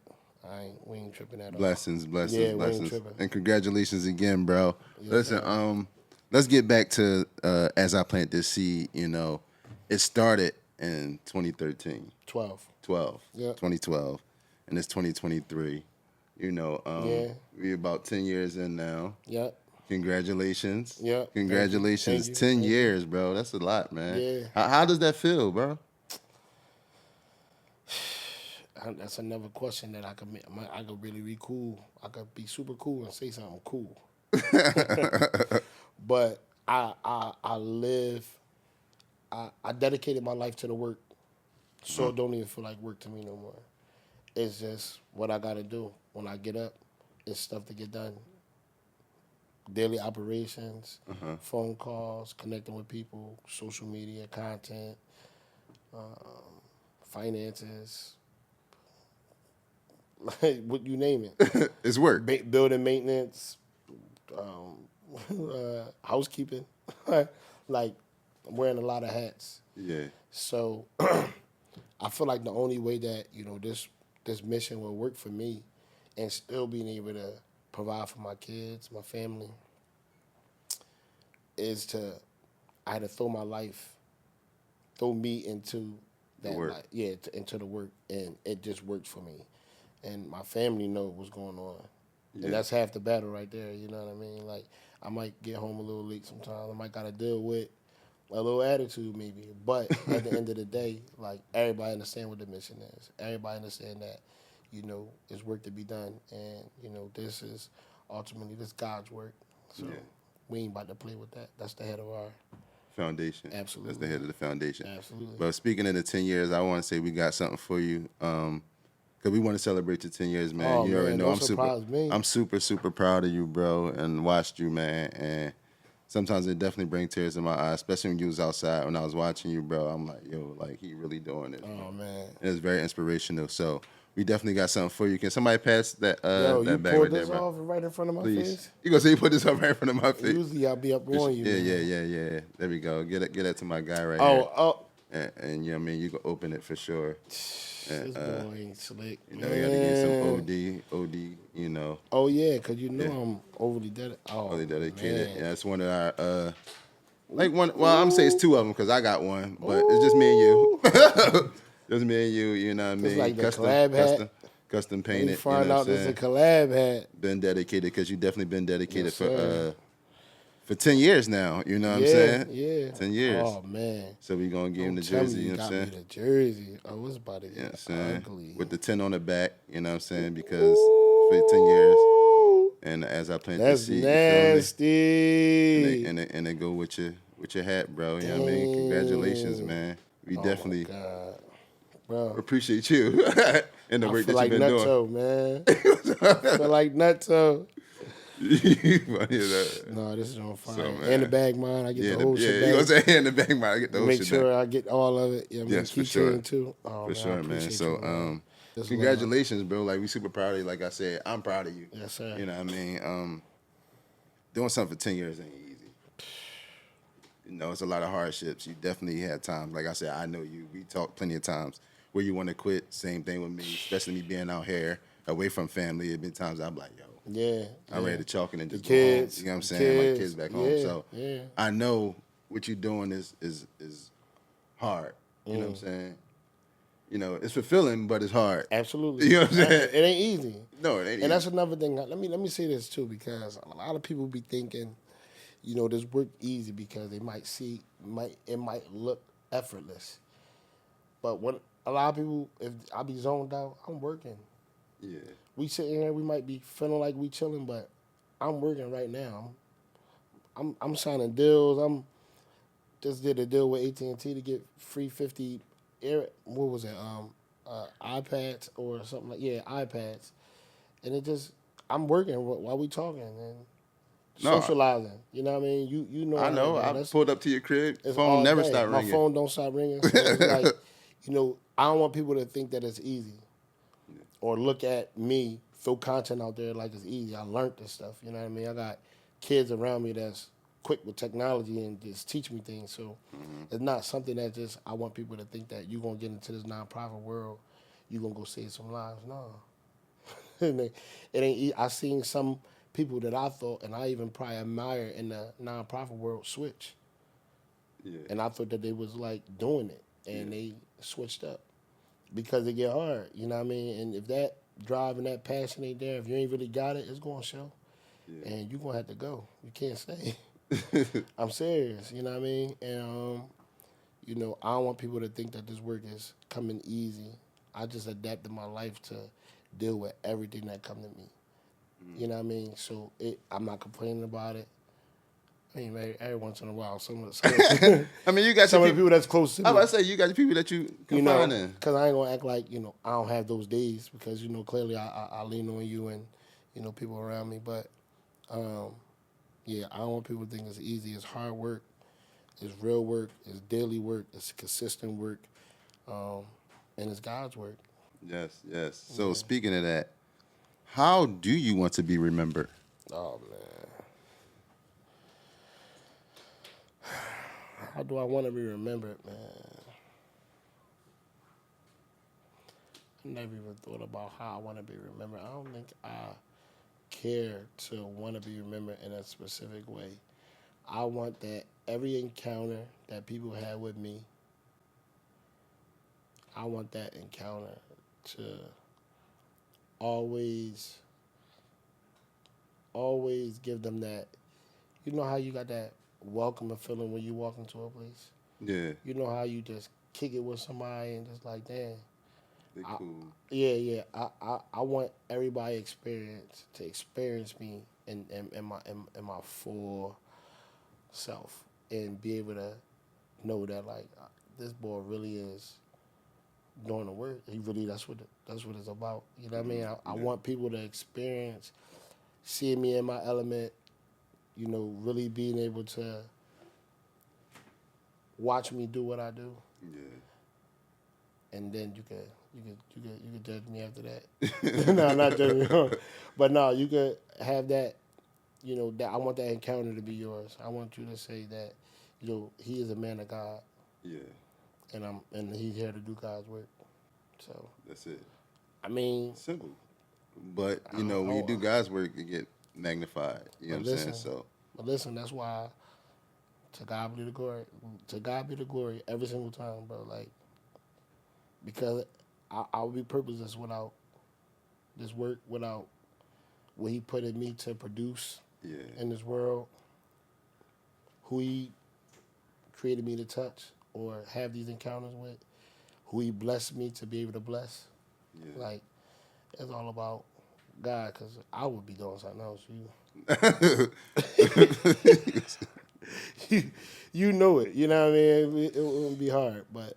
we ain't tripping at all. Blessings. Yeah, we ain't blessings. tripping. And congratulations again, bro. Yes, Listen, sir. let's get back to As I Plant This Seed. It started in 2013. 12. 12. Yeah. 2012. and it's 2023. You know, Yeah. we about 10 years in now. Yep. Congratulations. Yep. Congratulations. Thank you. 10 Thank you. years, bro. That's a lot, man. Yeah. How does that feel, bro? That's another question that I could really be cool. I could be super cool and say something cool. But I live. I dedicated my life to the work, so it don't even feel like work to me no more. It's just what I got to do when I get up. It's stuff to get done. Daily operations, phone calls, connecting with people, social media, content, finances, like what you name it. It's work. Building maintenance, housekeeping. Like I'm wearing a lot of hats. Yeah. So I feel like the only way that this mission will work for me, and still being able to provide for my kids, my family, is I had to throw me into The that work. life, into the work, and it just worked for me, and my family know what's going on, Yeah. and that's half the battle right there. You know what I mean? Like I might get home a little late sometimes. I might gotta deal with a little attitude maybe, but at the end of the day, like everybody understand what the mission is. Everybody understand that, it's work to be done, and this is ultimately this God's work. So Yeah. we ain't about to play with that. That's the head of our Foundation. Absolutely. That's the head of the foundation. Absolutely. But speaking of the 10 years, I want to say we got something for you. Cause we want to celebrate your 10 years, man. Oh, You already man, know don't surprise me. I'm super, super proud of you, bro, and watched you, man. And sometimes it definitely brings tears in my eyes, especially when you was outside. When I was watching you, bro, I'm like, yo, like he really doing it. Oh man. And it's very inspirational. So we definitely got something for you. Can somebody pass that Yo, you that bag pulled right there, this bro? off right in front of my Please. face. You gonna say you put this up right in front of my face? Usually I'll be up on you. Yeah, man. yeah. There we go. Get that to my guy right here. Oh. And you know what I mean, you can open it for sure. This boy ain't slick. You know, you got to get some OD, you know. Oh yeah, cause I'm overly dedicated. Oh, Really dedicated. man. Yeah, it's one of our, I'm gonna say it's two of them because I got one, but it's just me and you. Just me and you know what I mean? It's like the collab hat. Custom We painted, find you know out what I'm this is a saying? collab hat. Been dedicated because you definitely been dedicated Yes, sir. for 10 years now, you know what I'm Yeah, saying? yeah. 10 years. Oh man. So we gonna give him the Tell me jersey, you know what got I'm me saying? the jersey. Oh, it's about to You know what I'm get saying? ugly. With the 10 on the back, you know what I'm saying? Because for 10 years. And as I plant That's the seed, you feel me? nasty. And it go with your hat, bro. You know what I mean? Congratulations, man. We Oh definitely my God. Bro, appreciate you and the I work feel that like you've been doing. Nutso, man. I feel like Nutso. Funny as that. No, this is on fire. man. And the bag mine, I get Yeah, the whole shit you gonna back. say in the bank, man. I get the whole Make shit sure back. I get all of it. Yeah, Yes, for keychain sure. too. Oh, For man, sure, I man. appreciate So, you, man. This congratulations, bro. Like, we super proud of you. Like I said, I'm proud of you. Yes, sir. You know what I mean? Doing something for 10 years ain't easy. You know, it's a lot of hardships. You definitely had times. Like I said, I know you. We talked plenty of times where you want to quit. Same thing with me, especially me being out here away from family. There's been times I'm like, yo, Yeah. I'm ready to chalk it and just kids, go home. You know what I'm the saying? My kids, kids back yeah, home. So yeah. I know what you're doing is hard. You know what I'm saying? You know, it's fulfilling, but it's hard. Absolutely. You know what I'm saying? It ain't easy. No, it ain't And easy. that's another thing. Let me say this too, because a lot of people be thinking, this work easy because they might see it might look effortless. But when a lot of people, if I be zoned out, I'm working. Yeah. We sitting here, we might be feeling like we chilling, but I'm working right now. I'm signing deals. I'm just did a deal with AT&T to get free 50 what was it? iPads or something iPads. And it just I'm working while we talking and No, socializing. You know what I mean? You know I how know. it I goes. pulled up to your crib. It's Phone all never day. stopped My ringing. phone don't stop ringing. So it's like, I don't want people to think that it's easy. Or look at me, throw content out there like it's easy. I learned this stuff. You know what I mean? I got kids around me that's quick with technology and just teach me things. So it's not something that just I want people to think that you're gonna get into this nonprofit world, you're gonna go save some lives. No. it ain't I seen some people that I thought and I even probably admire in the nonprofit world switch. Yeah. And I thought that they was like doing it and they switched up. because it get hard. You know what I mean? And if that drive and that passion ain't there, if you ain't really got it, it's gonna show. Yeah. And you gonna have to go. You can't stay. I'm serious. You know what I mean? And you know, I don't want people to think that this work is coming easy. I just adapted my life to deal with everything that come to me. You know what I mean? So I'm not complaining about it. I mean, every once in a while, I mean, you got some your of the people that's close to I me, was about to say you got your people that you you confide know, in. because I ain't gonna act like I don't have those days because clearly I lean on you and people around me, but yeah, I don't want people to think it's easy. It's hard work. It's real work. It's daily work. It's consistent work, and it's God's work. Yes, yes. So speaking of that, how do you want to be remembered? Oh man, how do I want to be remembered, man? I never even thought about how I want to be remembered. I don't think I care to want to be remembered in a specific way. I want that every encounter that people had with me, I want that encounter to always, always give them that. You know how you got that welcoming feeling when you walk into a place? Yeah, You know how you just kick it with somebody and just like, damn. they cool. Yeah. I want everybody to experience me in my full self and be able to know that like this boy really is doing the work. He really that's what it's about. You know what I mean? I Yeah. want people to experience seeing me in my element. Really being able to watch me do what I do, Yeah. and then you could judge me after that. No, not judge me, but no, you could have that. That I want that encounter to be yours. I want you to say that, he is a man of God, Yeah. and he's here to do God's work. So That's it. I mean, Simple. But I when you don't, do God's work, it get magnified. You know but what I'm saying? listen, So that's why to God be the glory. To God be the glory every single time, bro. Like because I would be purposeless without this work, without what He put in me to produce yeah, in this world, who He created me to touch or have these encounters with, who He blessed me to be able to bless. yeah. Like it's all about God, because I would be doing something else. You know it. You know what I mean? It wouldn't be hard, but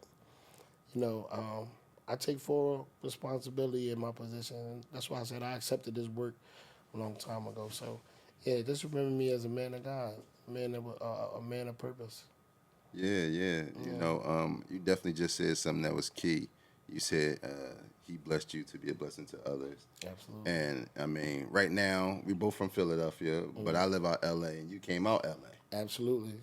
I take full responsibility in my position. That's why I said I accepted this work a long time ago. So, yeah, just remember me as a man of God, a man of purpose. Yeah, yeah. Yeah, You definitely just said something that was key. You said he blessed you to be a blessing to others. absolutely. And I mean, right now we both from Philadelphia, but I live out LA, and you came out LA Absolutely.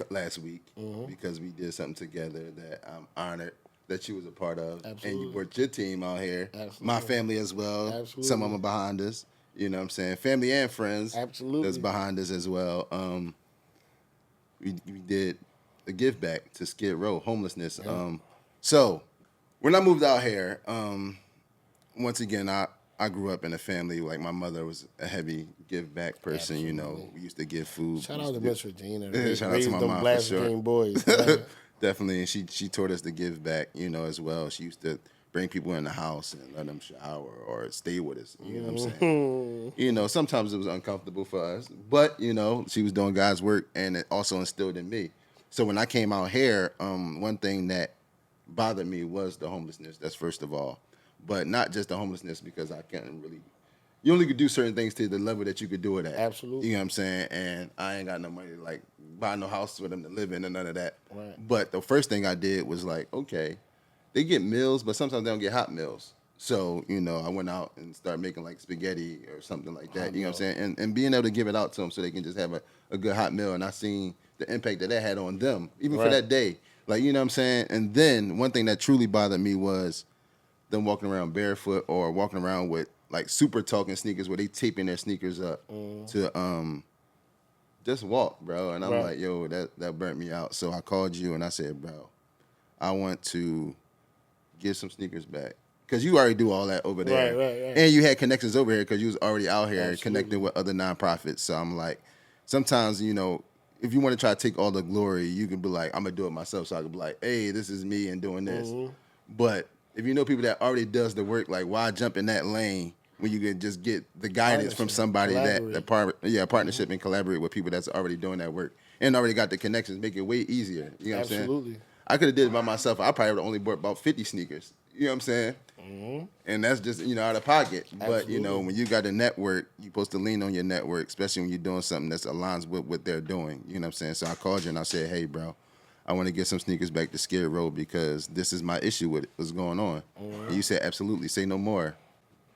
last week because we did something together that I'm honored that you was a part of, and you Absolutely. brought your team out here, my Absolutely. family as well. Some of Absolutely. them are behind us. You know what I'm saying? Family and friends that's Absolutely. behind us as well. We did a give back to Skid Row homelessness. Yeah. So when I moved out here, once again, I grew up in a family like my mother was a heavy give back person. Absolutely. We used to give food. Shout We out used to to Miss Regina. Shout out to Raised my them mom for sure. Blaspheme boys. Man. Definitely, and she taught us to give back, as well. She used to bring people in the house and let them shower or stay with us. You know what I'm saying? Sometimes it was uncomfortable for us, but she was doing God's work, and it also instilled in me. So when I came out here, one thing that bothered me was the homelessness. That's first of all, but not just the homelessness because I can't really. You only could do certain things to the level that you could do it at. Absolutely. You know what I'm saying? And I ain't got no money to like buy no house for them to live in and none of that. Right. But the first thing I did was like, okay, they get meals, but sometimes they don't get hot meals. So, I went out and started making like spaghetti or something like that. Hot You know what I'm meal. saying? And being able to give it out to them so they can just have a good hot meal. And I seen the impact that had on them, even for Right. that day. Like, you know what I'm saying? And then one thing that truly bothered me was them walking around barefoot or walking around with like super talking sneakers where they taping their sneakers up to just walk, bro. And I'm Right. like, yo, that burnt me out. So I called you and I said, bro, I want to give some sneakers back. Because you already do all that over there. Right. And you had connections over here because you was already out here Absolutely. connecting with other nonprofits. So I'm like, sometimes, if you want to try to take all the glory, you can be like, I'm going to do it myself. So I can be like, hey, this is me and doing this. But if you know people that already does the work, like, why jump in that lane when you can just get the guidance from somebody partnership and collaborate with people that's already doing that work and already got the connections, make it way easier. You know what I'm saying? Absolutely. I could have did it by myself. I probably would have only bought about 50 sneakers. You know what I'm saying? And that's just, out of pocket. Absolutely. But, when you got a network, you're supposed to lean on your network, especially when you're doing something that aligns with what they're doing. You know what I'm saying? So I called you and I said, hey, bro, I want to get some sneakers back to Skid Row because this is my issue with it. What's going on? And you said, absolutely, say no more.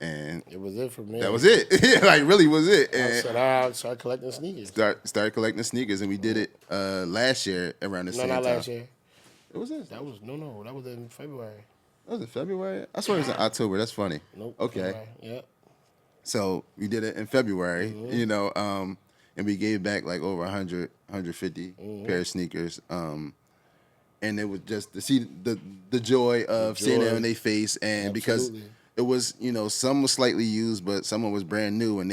And it was it for me. That was it. Like, really was it. And I said, I'll start collecting sneakers. Start collecting sneakers. And we did it last year around the same time. No, not last year. It was this? That was in February. That was in February? I swear it was in October. That's funny. Nope. Okay. February. Yep. So we did it in February, and we gave back like over 100, 150 pair of sneakers. And it was just to see the joy of seeing it on their face, and because it was, some was slightly used, but some was brand new, and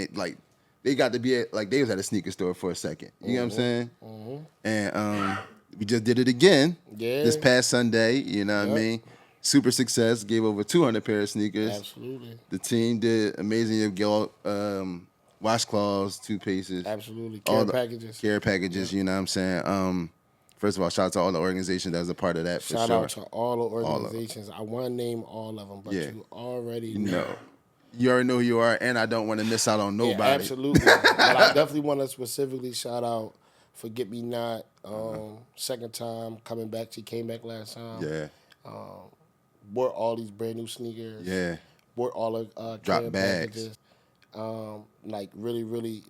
they got to be they was at a sneaker store for a second. You know what I'm saying? And we just did it again this past Sunday. You know what I mean? Super success. Gave over 200 pair of sneakers. Absolutely. The team did amazing. Washcloths, toothpastes. Absolutely. Care packages. You know what I'm saying? First of all, shout out to all the organizations that was a part of that. Shout out to all the organizations. I want to name all of them, but you already know. You already know who you are, and I don't want to miss out on nobody. Yeah, absolutely. But I definitely want to specifically shout out Forget Me Not. Second time coming back. She came back last time. Yeah. Bought all these brand new sneakers. Yeah. Bought all the drop bags. Really, really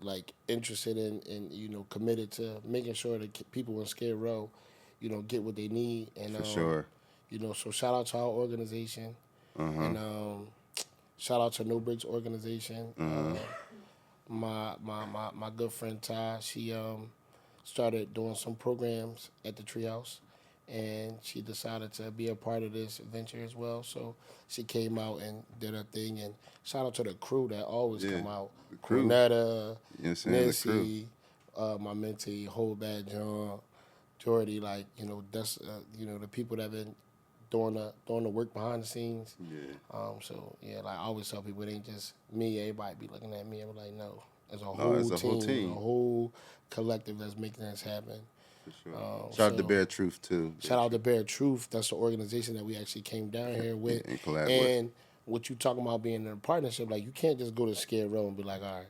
interested in committed to making sure that people in Skid Row, get what they need. And for sure. So shout out to our organization. And shout out to No Bricks organization. My good friend Ty, she started doing some programs at the Treehouse, and she decided to be a part of this venture as well. So she came out and did her thing. And shout out to the crew that always come out. The crew. Cornetta, Nancy, my mentee, Whole Bad John, Jordy. That's the people that have been doing the work behind the scenes. Yeah. I always tell people, it ain't just me. Everybody be looking at me. I'm like, no, it's a whole team, a whole collective that's making this happen. For sure. Shout out to Bear Truth too. Shout out to Bear Truth. That's the organization that we actually came down here with. And collab and what you talking about being in a partnership, you can't just go to Skid Row and be like, all right,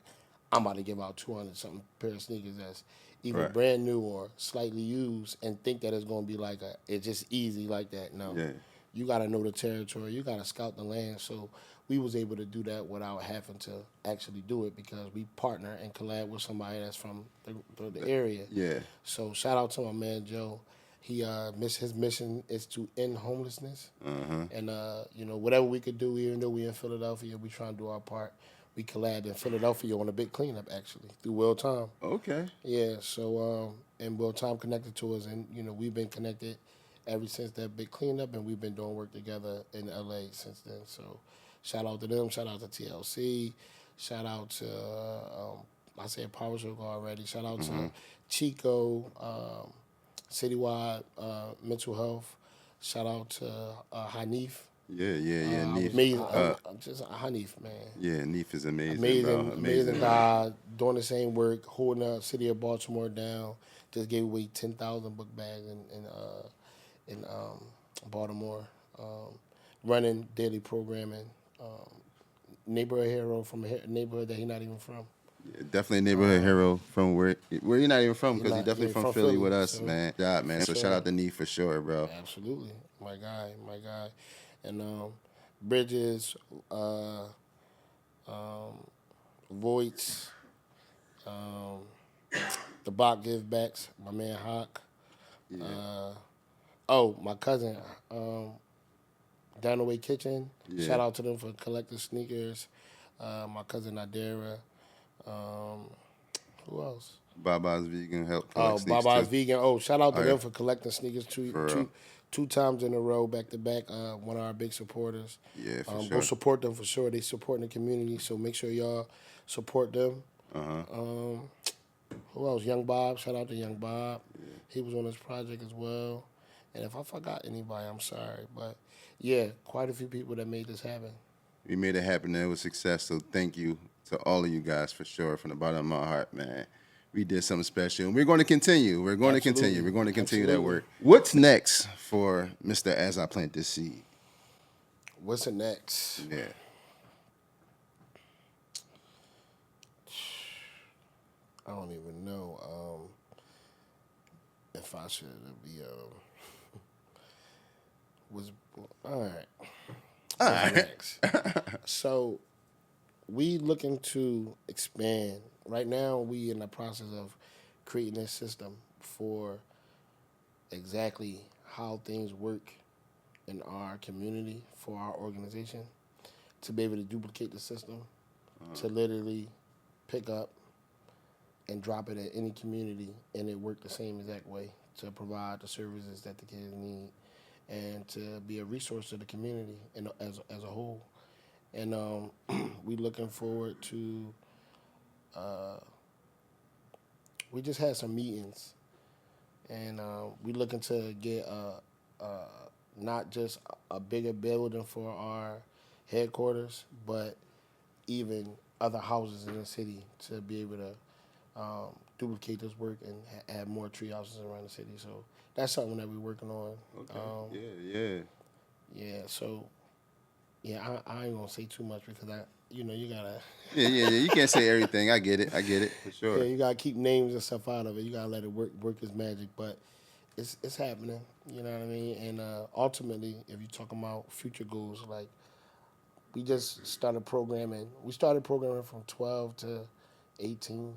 I'm about to give out 200 something pair of sneakers that's either brand new or slightly used, and think that it's gonna be it's just easy like that. No. Yeah. You gotta know the territory. You gotta scout the land. So we was able to do that without having to actually do it because we partner and collab with somebody that's from the area. Yeah. So shout out to my man Joe. His mission is to end homelessness. And whatever we could do, even though we in Philadelphia, we trying to do our part. We collabed in Philadelphia on a big cleanup actually through Will Tom. Okay. Yeah. So and Will Tom connected to us, and we've been connected ever since that big cleanup, and we've been doing work together in LA since then. So shout out to them. Shout out to TLC. Shout out to I said Power Circle already. Shout out to Chico, Citywide Mental Health. Shout out to Hanif. Yeah, Neef. Amazing, just Hanif, man. Yeah, Neef is amazing. Amazing guy, doing the same work, holding the city of Baltimore down. Just gave away 10,000 book bags in Baltimore. Running daily programming. Neighborhood hero from a neighborhood that he's not even from. Yeah, definitely a neighborhood hero from where you're not even from, because he's definitely from Philly with us, so, man. Yeah, man. So shout out to Nee for sure, bro. Absolutely, my guy. And Bridges, Voights, the Bach Givebacks, my man Hawk. Yeah. My cousin, Down the Way Kitchen. Yeah. Shout out to them for collecting sneakers. My cousin Nadera. Who else? Baba's Vegan help collect Oh, sneaks Baba's too. Vegan. Oh, shout out to Oh them yeah, for collecting sneakers for real. two times in a row, back to back. One of our big supporters. Yeah, for Go sure. support them for sure. They supporting the community, so make sure y'all support them. Uh huh. Who else? Young Bob. Shout out to Young Bob. He was on this project as well. And if I forgot anybody, I'm sorry. But yeah, quite a few people that made this happen. We made it happen and it was success. So thank you to all of you guys for sure from the bottom of my heart, man. We did something special. And we're going to continue. We're going to continue. We're going to continue that Absolutely. work. What's next for Mr. As I Plant This Seed? What's the next? Yeah. I don't even know if I should be was all right. All What's right. next? So we looking to expand. Right now, we in the process of creating this system for exactly how things work in our community for our organization, to be able to duplicate the system, to literally pick up and drop it at any community and it work the same exact way to provide the services that the kids need and to be a resource to the community and as a whole. And we looking forward to. We just had some meetings, and we looking to get not just a bigger building for our headquarters, but even other houses in the city to be able to duplicate this work and have more tree houses around the city. So that's something that we're working on. Okay. Yeah. Yeah. So yeah, I ain't gonna say too much because you gotta Yeah. You can't say everything. I get it. For sure. yeah, you gotta keep names and stuff out of it. You gotta let it work its magic, but it's happening. You know what I mean? And ultimately, if you're talking about future goals, like we just started programming. We started programming from 12 to 18.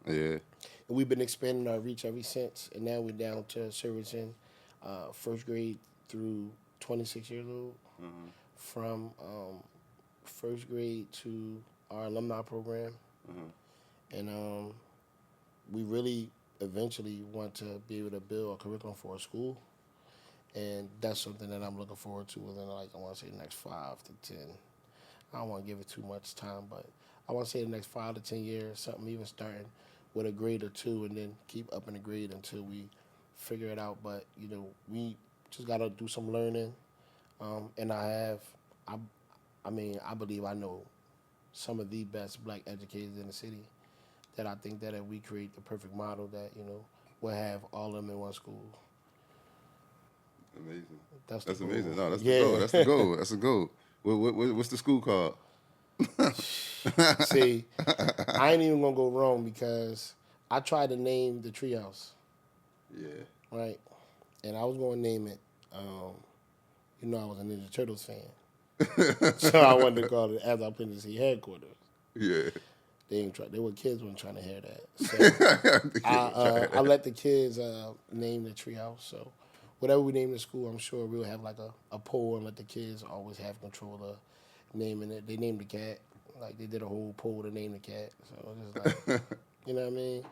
Yeah. And we've been expanding our reach ever since, and now we're down to servicing first grade through 26 years old. From first grade to our alumni program, and we really eventually want to be able to build a curriculum for a school, and that's something that I'm looking forward to within, like, I want to say the next 5 to 10. I don't want to give it too much time, but I want to say the next 5 to 10 years, something even starting with a grade or two, and then keep upping the grade until we figure it out. But we just gotta do some learning, and I believe I know some of the best black educators in the city. That I think that if we create the perfect model, that we'll have all of them in one school. Amazing. That's That's the amazing. goal. No, that's the Yeah. goal. That's the goal. That's the goal. What's the school called? See, I ain't even gonna go wrong because I tried to name the treehouse, Yeah. right? And I was gonna name it. I was a Ninja Turtles fan, so I wanted to call it As I Plan to See Headquarters. Yeah. They were kids weren't trying to hear that, so The I let the kids name the treehouse. So whatever we name the school, I'm sure we'll have like a poll and let the kids always have control of naming it. They named the cat, like they did a whole poll to name the cat. So just like you know what I mean.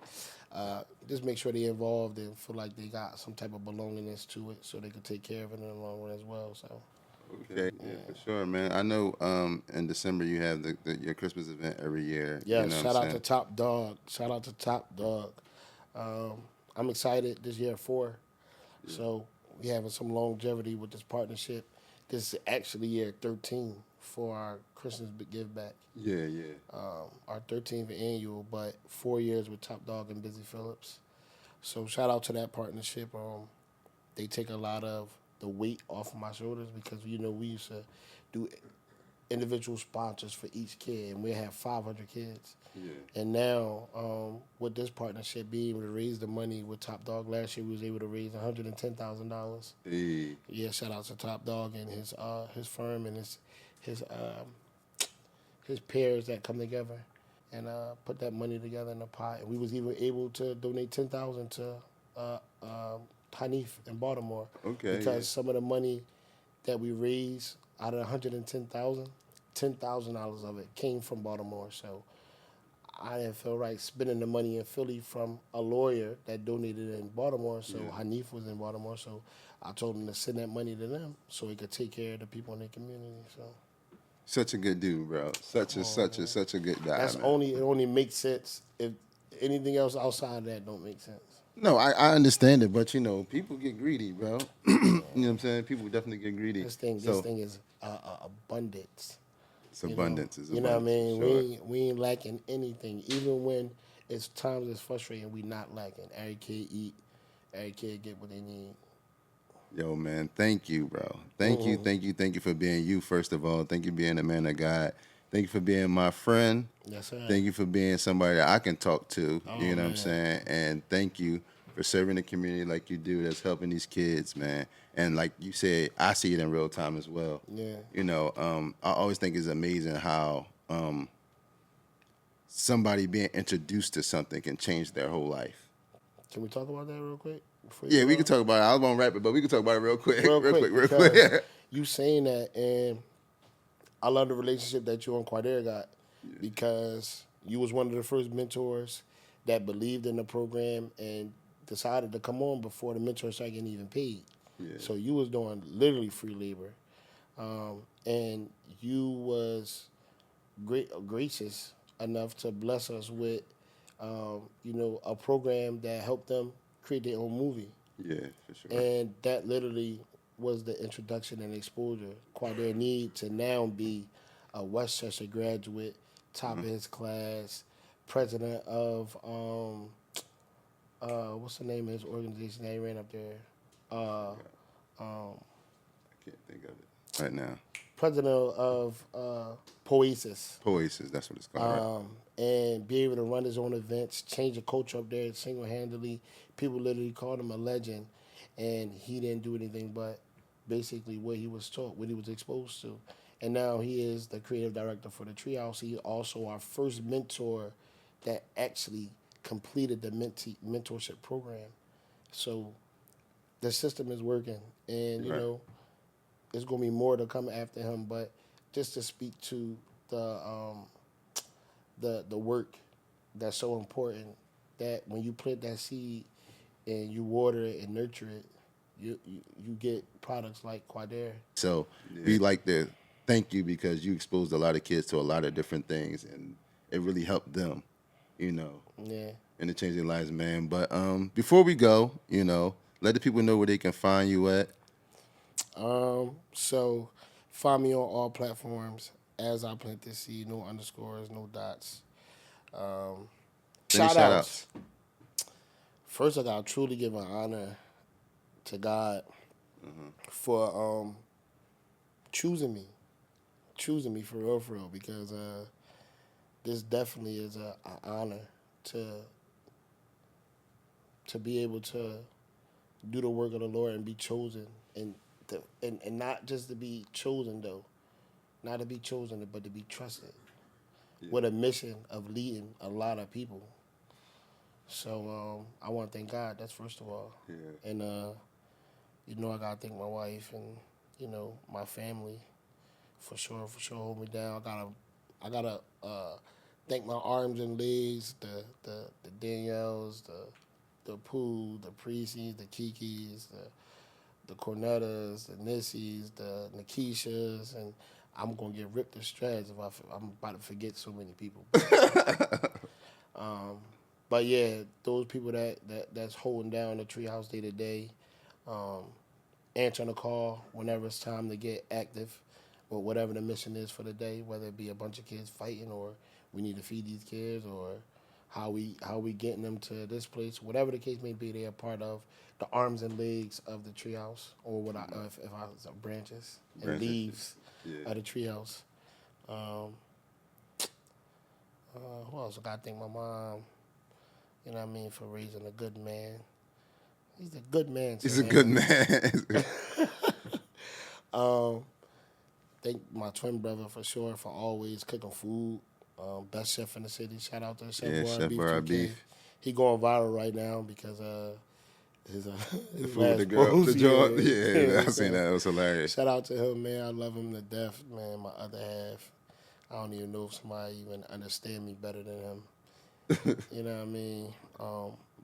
Just make sure they involved and feel like they got some type of belongingness to it, so they can take care of it in the long run as well. So. Okay, yeah, for sure, man. I know in December you have your Christmas event every year. Yeah, You know shout what I'm out to saying? Top Dog. Shout out to Top Dog. I'm excited this year for. So we having some longevity with this partnership. This is actually year 13 for our Christmas Giveback. Yeah. Our 13th annual, but 4 years with Top Dog and Busy Phillips. So shout out to that partnership. They take a lot of the weight off of my shoulders because we used to do individual sponsors for each kid, and we have 500 kids. Yeah. And now, with this partnership, being able to raise the money with Top Dog, last year we was able to raise $110,000. Hey. Yeah, shout out to Top Dog and his firm and his peers that come together and put that money together in a pot. And we was even able to donate $10,000 to Hanif in Baltimore. Okay, Because yeah. some of the money that we raised out of $110,000, $10,000 of it came from Baltimore. So I didn't feel right spending the money in Philly from a lawyer that donated in Baltimore. So Yeah. Hanif was in Baltimore, so I told him to send that money to them so he could take care of the people in their community. So Such a good dude, bro. Such a good guy, that's man. only it only makes sense if anything else outside of that don't make sense. No, I understand it, but you know, people get greedy, bro. You know what I'm saying? People definitely get greedy. This So thing is abundance. it's abundance, You know what I for mean? sure. We ain't lacking anything. Even when it's times it's frustrating, we not lacking. Every kid eat, every kid get what they need. Yo, man, thank you, bro. Thank you for being you, first of all. Thank you for being a man of God. Thank you for being my friend. Yes, sir. Thank you for being somebody that I can talk to. Oh, You know what I'm man. saying? And thank you for serving the community like you do, that's helping these kids, man. And like you said, I see it in real time as well. Yeah. You know, I always think it's amazing how somebody being introduced to something can change their whole life. Can we talk about that real quick? Before you Yeah, go we can off? talk about it. I was gonna wrap it, but we can talk about it real quick, Real quick, real because quick. you saying that, and I love the relationship that you and Quadair got because you was one of the first mentors that believed in the program and decided to come on before the mentor started getting even paid. Yeah. So you was doing literally free labor, and you was gracious enough to bless us with, a program that helped them create their own movie. Yeah, for sure. And that literally was the introduction and exposure. Quadair need to now be a Westchester graduate, top of his class, president of what's the name of his organization that he ran up there? I can't think of it right now. President of Poesis. Poesis, that's what it's called. Right? And be able to run his own events, change the culture up there single handedly. People literally called him a legend, and he didn't do anything but basically what he was taught, what he was exposed to. And now he is the creative director for the Treehouse. He also our first mentor that actually completed the mentorship program. So the system is working, and Right. there's gonna be more to come after him. But just to speak to the work that's so important, that when you plant that seed and you water it and nurture it, you get products like Quadair. So we like to thank you because you exposed a lot of kids to a lot of different things, and it really helped them, you know, Yeah. and it changed their lives, man. But before we go, you know, let the people know where they can find you at. So find me on all platforms as I plant this seed. No underscores, no dots. Any Shout shout outs. First, I gotta truly give an honor to God for choosing me for real, because this definitely is an honor to be able to do the work of the Lord and be chosen, and not just to be chosen though, not to be chosen, but to be trusted with a mission of leading a lot of people. So I want to thank God. That's first of all, Yeah. and I gotta thank my wife and my family for sure hold me down. I gotta thank my arms and legs, the Danielles, the Pooh, the Preecies, the Kikis, the Cornettas, the Nissies, the Nikishas, and I'm gonna get ripped to shreds if I'm about to forget so many people. But yeah, those people that's holding down the Treehouse day to day, answering the call whenever it's time to get active, or whatever the mission is for the day, whether it be a bunch of kids fighting, or we need to feed these kids, or how we getting them to this place, whatever the case may be, they are part of the arms and legs of the Treehouse, or what if I was branches and leaves Yeah. of the Treehouse. Who else? I gotta thank my mom. You know what I mean, for raising a good man. He's a good man. He's a good man. Thank my twin brother for sure for always cooking food. Best chef in the city. Shout out to Chef Yeah, Bar Chef Beef Bar 2K. Beef. He going viral right now because his The his food with last the girl, post, the joint. Yeah, I so seen that. It was hilarious. shout out to him, man. I love him to death, man. My other half. I don't even know if somebody even understand me better than him. You know what I mean?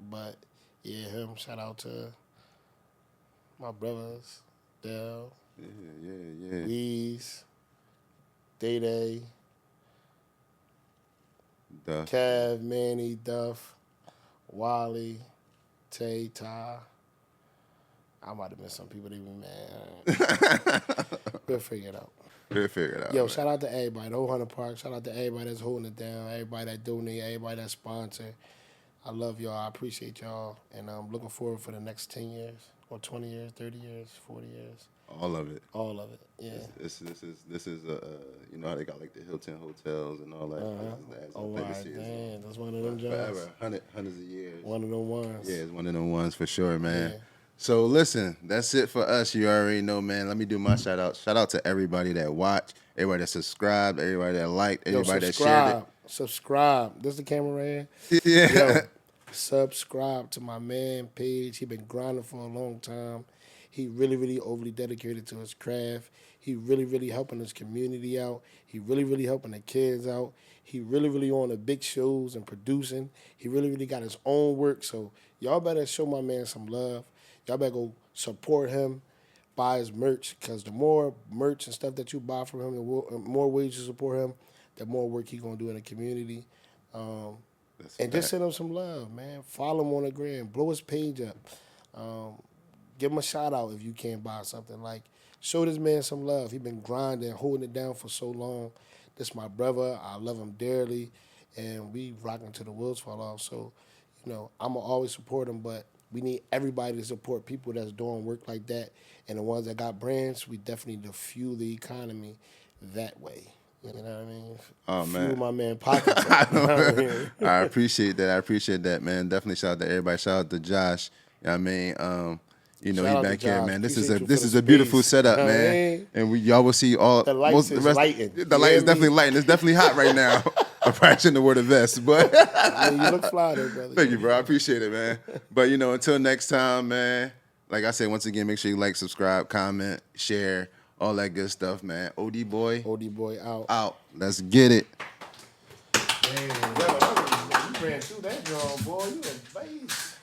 But yeah, him. Shout out to my brothers, Dell, Yeah. Weez, Day Day, Duff. Kev, Manny, Duff, Wally, Tay, Ty. I might have missed some people. They be mad. We'll figure it out. We'll figure it out. Yo, man. shout out to everybody. The whole Hunter Park. Shout out to everybody that's holding it down. Everybody that donate. Everybody that sponsor. I love y'all. I appreciate y'all. And I'm looking forward for the next 10 years or 20 years, 30 years, 40 years. All of it. All of it. Yeah. This is you know how they got like the Hilton hotels and all that. That's Oh, a wow. legacy. Damn. That's one of them jobs. Forever, hundreds of years. One of them ones. Yeah, it's one of them ones for sure, man. Yeah. So listen, that's it for us. You already know, man. Let me do my shout out. Shout out to everybody that watched, everybody that subscribed, everybody that liked, everybody that shared Subscribe. This the camera right it. Yeah. here. Yo, subscribe to my man page. He been grinding for a long time. He really overly dedicated to his craft. He really helping his community out. He really helping the kids out. He really on the big shows and producing. He really got his own work. So y'all better show my man some love. Y'all better go support him, buy his merch, because the more merch and stuff that you buy from him, the more ways you support him, the more work he gonna do in the community. And just send him some love, man. Follow him on the gram. Blow his page up. Give him a shout out if you can't buy something. Like, show this man some love. He been grinding, holding it down for so long. This my brother. I love him dearly. And we rocking till the wheels fall off. So, you know, I'm going to always support him, but we need everybody to support people that's doing work like that. And the ones that got brands, we definitely need to fuel the economy that way. You know what I mean? Oh, man. Fuel my man pockets up. You know what I mean? I appreciate that, man. Definitely shout out to everybody. Shout out to Josh. You know what I mean? You know, Shout out he to back here, Josh. man. This Appreciate is you for this is the a beautiful space. setup, You know what I man. mean? And y'all will see all The lights is lighting. The light is definitely lighting. It's definitely hot right now. I'm probably shouldn't have wore the vest, but Yeah, you look fly there, brother. thank you, bro. I appreciate it, man. But you know, until next time, man. Like I said, once again, make sure you like, subscribe, comment, share, all that good stuff, man. OD boy out. out. Let's get it. Damn, you ran through that drum, boy. You a beast.